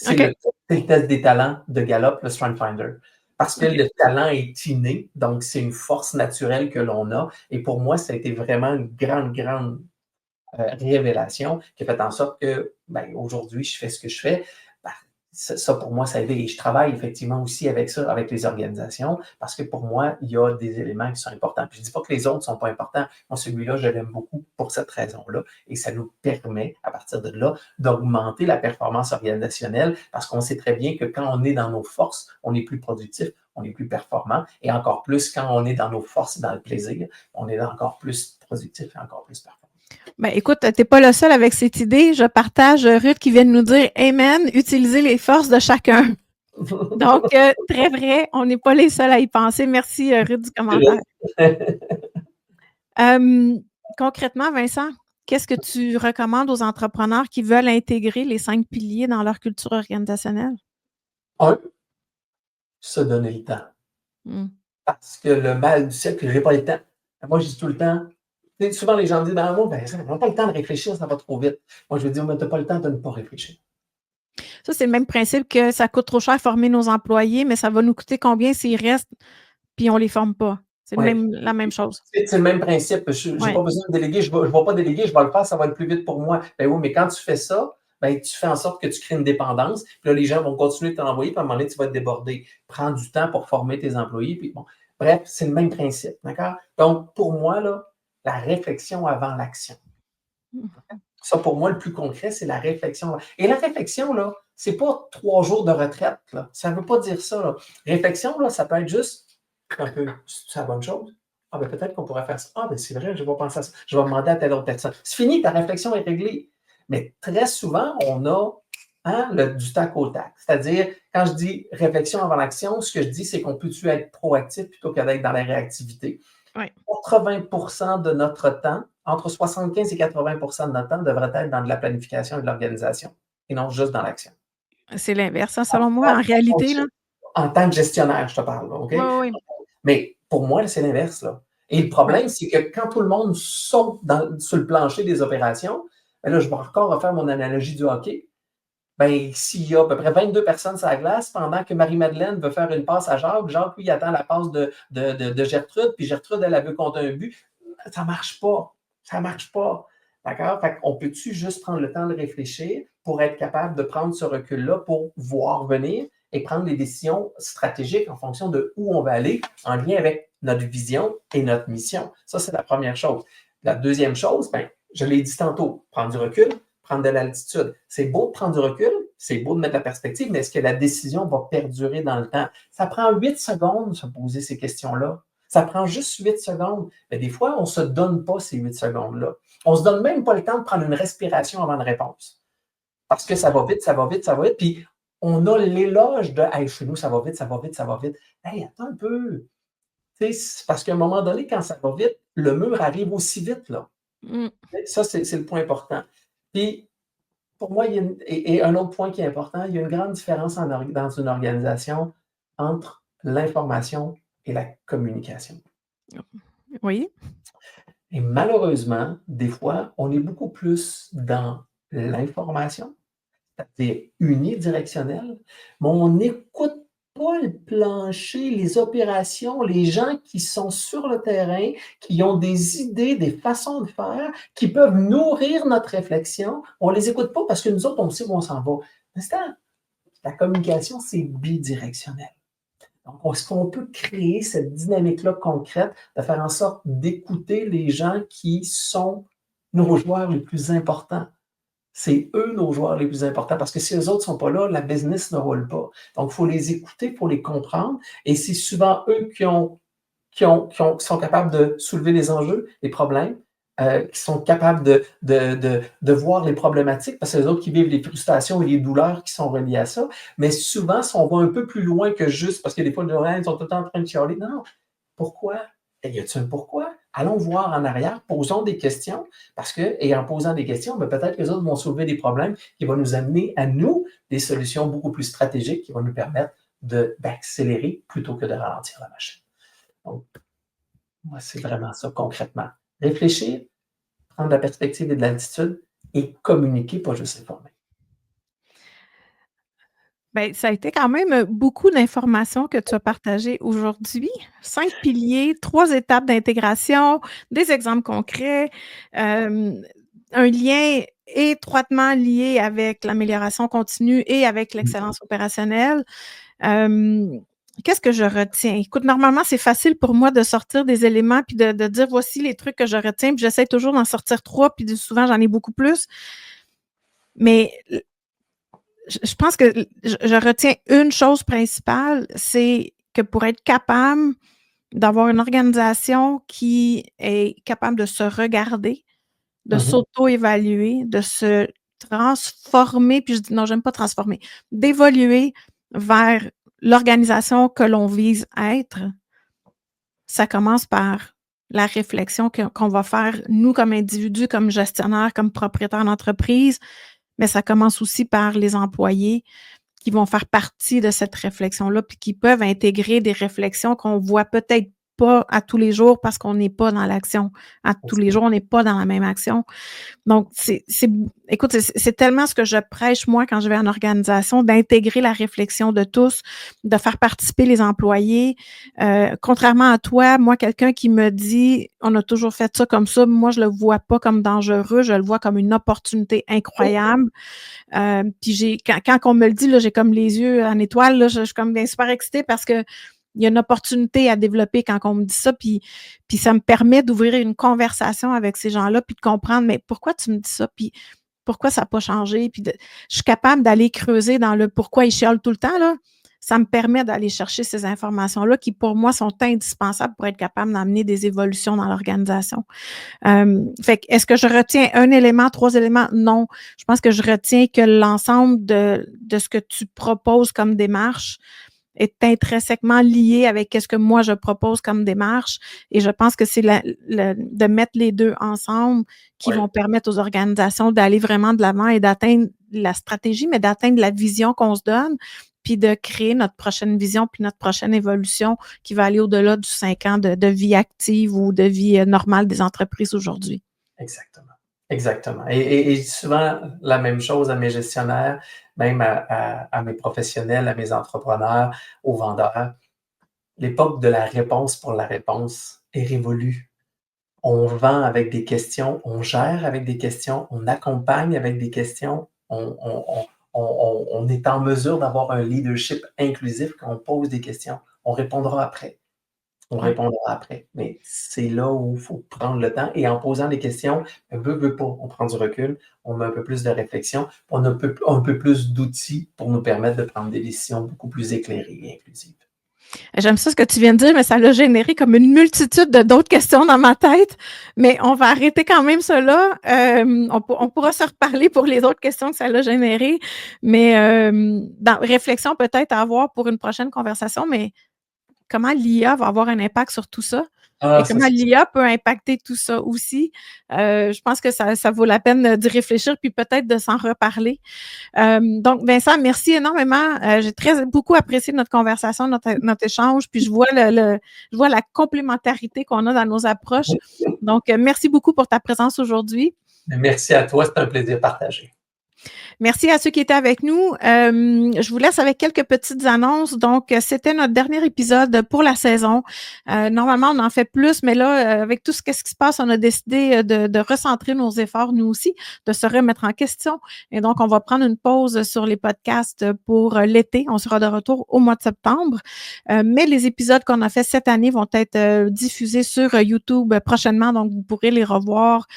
C'est OK. le test des talents de Gallup, le StrengthsFinder. Parce que le talent est inné, donc c'est une force naturelle que l'on a. Et pour moi, ça a été vraiment une grande révélation qui a fait en sorte que ben, aujourd'hui, je fais ce que je fais. Ben, ça, pour moi, ça a aidé. Et je travaille effectivement aussi avec ça, avec les organisations, parce que pour moi, il y a des éléments qui sont importants. Puis je ne dis pas que les autres ne sont pas importants. Moi, celui-là, je l'aime beaucoup pour cette raison-là. Et ça nous permet, à partir de là, d'augmenter la performance organisationnelle, parce qu'on sait très bien que quand on est dans nos forces, on est plus productif, on est plus performant, et encore plus quand on est dans nos forces, dans le plaisir, on est encore plus productif et encore plus performant. Ben, écoute, tu n'es pas le seul avec cette idée. Je partage Ruth qui vient de nous dire Amen, utiliser les forces de chacun. Donc, très vrai, on n'est pas les seuls à y penser. Merci, Ruth, du commentaire. Concrètement, Vincent, qu'est-ce que tu recommandes aux entrepreneurs qui veulent intégrer les 5 piliers dans leur culture organisationnelle? 1, se donner le temps. Parce que le mal du siècle, je n'ai pas le temps. Moi, je dis tout le temps, souvent les gens me disent, ben, moi, ben, on n'a pas le temps de réfléchir, ça va trop vite. Moi, je veux dire, tu n'as pas le temps de ne pas réfléchir. Ça, c'est le même principe que ça coûte trop cher former nos employés, mais ça va nous coûter combien s'ils restent puis on ne les forme pas? C'est la même chose. C'est le même principe. Je n'ai pas besoin de déléguer, je ne vais pas déléguer, je vais le faire, ça va être plus vite pour moi. Ben oui, mais quand tu fais ça, ben, tu fais en sorte que tu crées une dépendance. Puis là, les gens vont continuer de t'envoyer, puis à un moment donné, tu vas être débordé. Prends du temps pour former tes employés. Puis bon. Bref, c'est le même principe. D'accord? Donc, pour moi, là, la réflexion avant l'action. Ça, pour moi, le plus concret, c'est la réflexion. Et la réflexion, là, c'est pas 3 jours de retraite. Là. Ça ne veut pas dire ça. Là. Réflexion, là, ça peut être juste un peu, c'est la bonne chose. Ah, ben peut-être qu'on pourrait faire ça. Ah, ben c'est vrai, je vais penser à ça. Je vais demander à telle autre personne. C'est fini, ta réflexion est réglée. Mais très souvent, on a du tac au tac. C'est-à-dire, quand je dis réflexion avant l'action, ce que je dis, c'est qu'on peut-tu être proactif plutôt que d'être dans la réactivité. Oui. 80% de notre temps, entre 75 et 80% de notre temps, devrait être dans de la planification et de l'organisation, et non juste dans l'action. C'est l'inverse, hein, selon moi, en réalité. Là. En tant que gestionnaire, je te parle, OK? Oui. Mais pour moi, c'est l'inverse. Là. Et le problème, c'est que quand tout le monde saute sur le plancher des opérations, ben là, je vais encore refaire mon analogie du hockey. Ben, s'il y a à peu près 22 personnes sur la glace, pendant que Marie-Madeleine veut faire une passe à Jacques, Jacques, lui, il attend la passe de Gertrude, puis Gertrude, elle veut compter un but. Ça ne marche pas. Ça ne marche pas. D'accord? Fait qu'on peut-tu juste prendre le temps de réfléchir pour être capable de prendre ce recul-là pour voir venir et prendre des décisions stratégiques en fonction de où on va aller en lien avec notre vision et notre mission. Ça, c'est la première chose. La deuxième chose, ben, je l'ai dit tantôt, prendre du recul, prendre de l'altitude. C'est beau de prendre du recul, c'est beau de mettre la perspective, mais est-ce que la décision va perdurer dans le temps? Ça prend 8 secondes de se poser ces questions-là. Ça prend juste 8 secondes. Mais des fois, on ne se donne pas ces 8 secondes-là. On ne se donne même pas le temps de prendre une respiration avant une réponse. Parce que ça va vite, ça va vite, ça va vite. Puis on a l'éloge de hey, chez nous, ça va vite, ça va vite, ça va vite. Hey, attends un peu. Parce qu'à un moment donné, quand ça va vite, le mur arrive aussi vite. Là. Ça, c'est le point important. Puis, pour moi, et un autre point qui est important, il y a une grande différence dans une organisation entre l'information et la communication. Oui. Et malheureusement, des fois, on est beaucoup plus dans l'information, c'est-à-dire unidirectionnelle, mais on n'écoute pas le plancher, les opérations, les gens qui sont sur le terrain, qui ont des idées, des façons de faire, qui peuvent nourrir notre réflexion. On ne les écoute pas parce que nous autres, on sait où on s'en va. Mais la communication, c'est bidirectionnel. Donc, est-ce qu'on peut créer cette dynamique-là concrète de faire en sorte d'écouter les gens qui sont nos joueurs les plus importants? C'est eux nos joueurs les plus importants parce que si eux autres ne sont pas là, la business ne roule pas. Donc, il faut les écouter, il faut les comprendre et c'est souvent eux qui sont capables de soulever les enjeux, les problèmes, qui sont capables de voir les problématiques, parce que c'est eux autres qui vivent les frustrations et les douleurs qui sont reliées à ça. Mais souvent, si on va un peu plus loin que juste, parce que des fois, les gens sont tout le temps en train de chialer, non, non, pourquoi? Y a-t-il un pourquoi? Allons voir en arrière, posons des questions, parce que, et en posant des questions, peut-être que les autres vont soulever des problèmes qui vont nous amener à nous des solutions beaucoup plus stratégiques qui vont nous permettre d'accélérer plutôt que de ralentir la machine. Donc, moi, c'est vraiment ça concrètement. Réfléchir, prendre la perspective et de l'attitude et communiquer, pas juste informer. Bien, ça a été quand même beaucoup d'informations que tu as partagées aujourd'hui. 5 piliers, 3 étapes d'intégration, des exemples concrets, un lien étroitement lié avec l'amélioration continue et avec l'excellence opérationnelle. Qu'est-ce que je retiens? Écoute, normalement, c'est facile pour moi de sortir des éléments puis de dire voici les trucs que je retiens, puis j'essaie toujours d'en sortir 3, puis souvent j'en ai beaucoup plus. Mais je pense que je retiens une chose principale, c'est que pour être capable d'avoir une organisation qui est capable de se regarder, de s'auto-évaluer, de se transformer, puis je dis non, j'aime pas transformer, d'évoluer vers l'organisation que l'on vise être, ça commence par la réflexion qu'on va faire, nous, comme individus, comme gestionnaires, comme propriétaires d'entreprise, mais ça commence aussi par les employés qui vont faire partie de cette réflexion-là, puis qui peuvent intégrer des réflexions qu'on voit peut-être pas à tous les jours parce qu'on n'est pas dans l'action. À tous les jours, on n'est pas dans la même action. Donc, écoute, c'est tellement ce que je prêche, moi, quand je vais en organisation, d'intégrer la réflexion de tous, de faire participer les employés. Contrairement à toi, moi, quelqu'un qui me dit « on a toujours fait ça comme ça », moi, je le vois pas comme dangereux, je le vois comme une opportunité incroyable. Puis quand on me le dit, là, j'ai comme les yeux en étoile, là, je suis comme bien super excitée parce que il y a une opportunité à développer quand on me dit ça, puis ça me permet d'ouvrir une conversation avec ces gens-là, puis de comprendre, mais pourquoi tu me dis ça, puis pourquoi ça n'a pas changé, puis je suis capable d'aller creuser dans le pourquoi ils chialent tout le temps, là. Ça me permet d'aller chercher ces informations-là qui, pour moi, sont indispensables pour être capable d'amener des évolutions dans l'organisation. Fait que, est-ce que je retiens un élément, 3 éléments? Non. Je pense que je retiens que l'ensemble de ce que tu proposes comme démarche est intrinsèquement lié avec ce que moi je propose comme démarche. Et je pense que c'est de mettre les deux ensemble qui vont permettre aux organisations d'aller vraiment de l'avant et d'atteindre la stratégie, mais d'atteindre la vision qu'on se donne, puis de créer notre prochaine vision, puis notre prochaine évolution qui va aller au-delà du 5 ans de vie active ou de vie normale des entreprises aujourd'hui. Exactement. Exactement. Et je dis souvent la même chose à mes gestionnaires, même à mes professionnels, à mes entrepreneurs, aux vendeurs. L'époque de la réponse pour la réponse est révolue. On vend avec des questions, on gère avec des questions, on accompagne avec des questions, on est en mesure d'avoir un leadership inclusif quand on pose des questions. On répondra après. On répondra après. Mais c'est là où il faut prendre le temps. Et en posant des questions, veut pas, on prend du recul, on met un peu plus de réflexion, on a un peu plus d'outils pour nous permettre de prendre des décisions beaucoup plus éclairées et inclusives. J'aime ça ce que tu viens de dire, mais ça l'a généré comme une multitude d'autres questions dans ma tête. Mais on va arrêter quand même cela. On pourra se reparler pour les autres questions que ça l'a généré. Mais réflexion peut-être à avoir pour une prochaine conversation, mais comment l'IA va avoir un impact sur tout ça? Et comment l'IA peut impacter tout ça aussi. Je pense que ça vaut la peine d'y réfléchir puis peut-être de s'en reparler. Donc, Vincent, merci énormément. J'ai beaucoup apprécié notre conversation, notre échange, puis je vois je vois la complémentarité qu'on a dans nos approches. Donc, merci beaucoup pour ta présence aujourd'hui. Merci à toi, c'est un plaisir partagé. Merci à ceux qui étaient avec nous. Je vous laisse avec quelques petites annonces. Donc, c'était notre dernier épisode pour la saison. Normalement, on en fait plus, mais là, avec tout ce qui se passe, on a décidé de recentrer nos efforts, nous aussi, de se remettre en question. Et donc, on va prendre une pause sur les podcasts pour l'été. On sera de retour au mois de septembre. Mais les épisodes qu'on a fait cette année vont être diffusés sur YouTube prochainement. Donc, vous pourrez les revoir,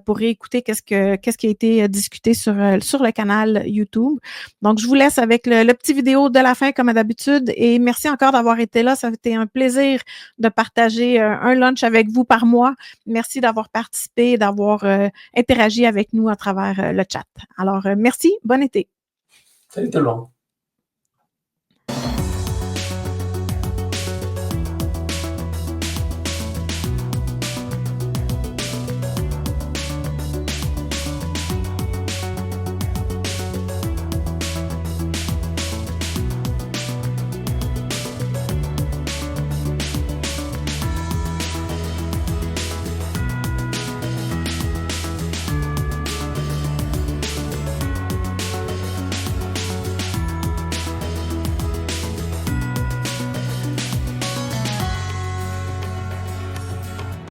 pourrez écouter qu'est-ce qui a été discuté sur le canal YouTube. Donc, je vous laisse avec le petit vidéo de la fin, comme d'habitude. Et merci encore d'avoir été là. Ça a été un plaisir de partager un lunch avec vous par mois. Merci d'avoir participé, d'avoir interagi avec nous à travers le chat. Alors, merci. Bon été. Salut tout le monde.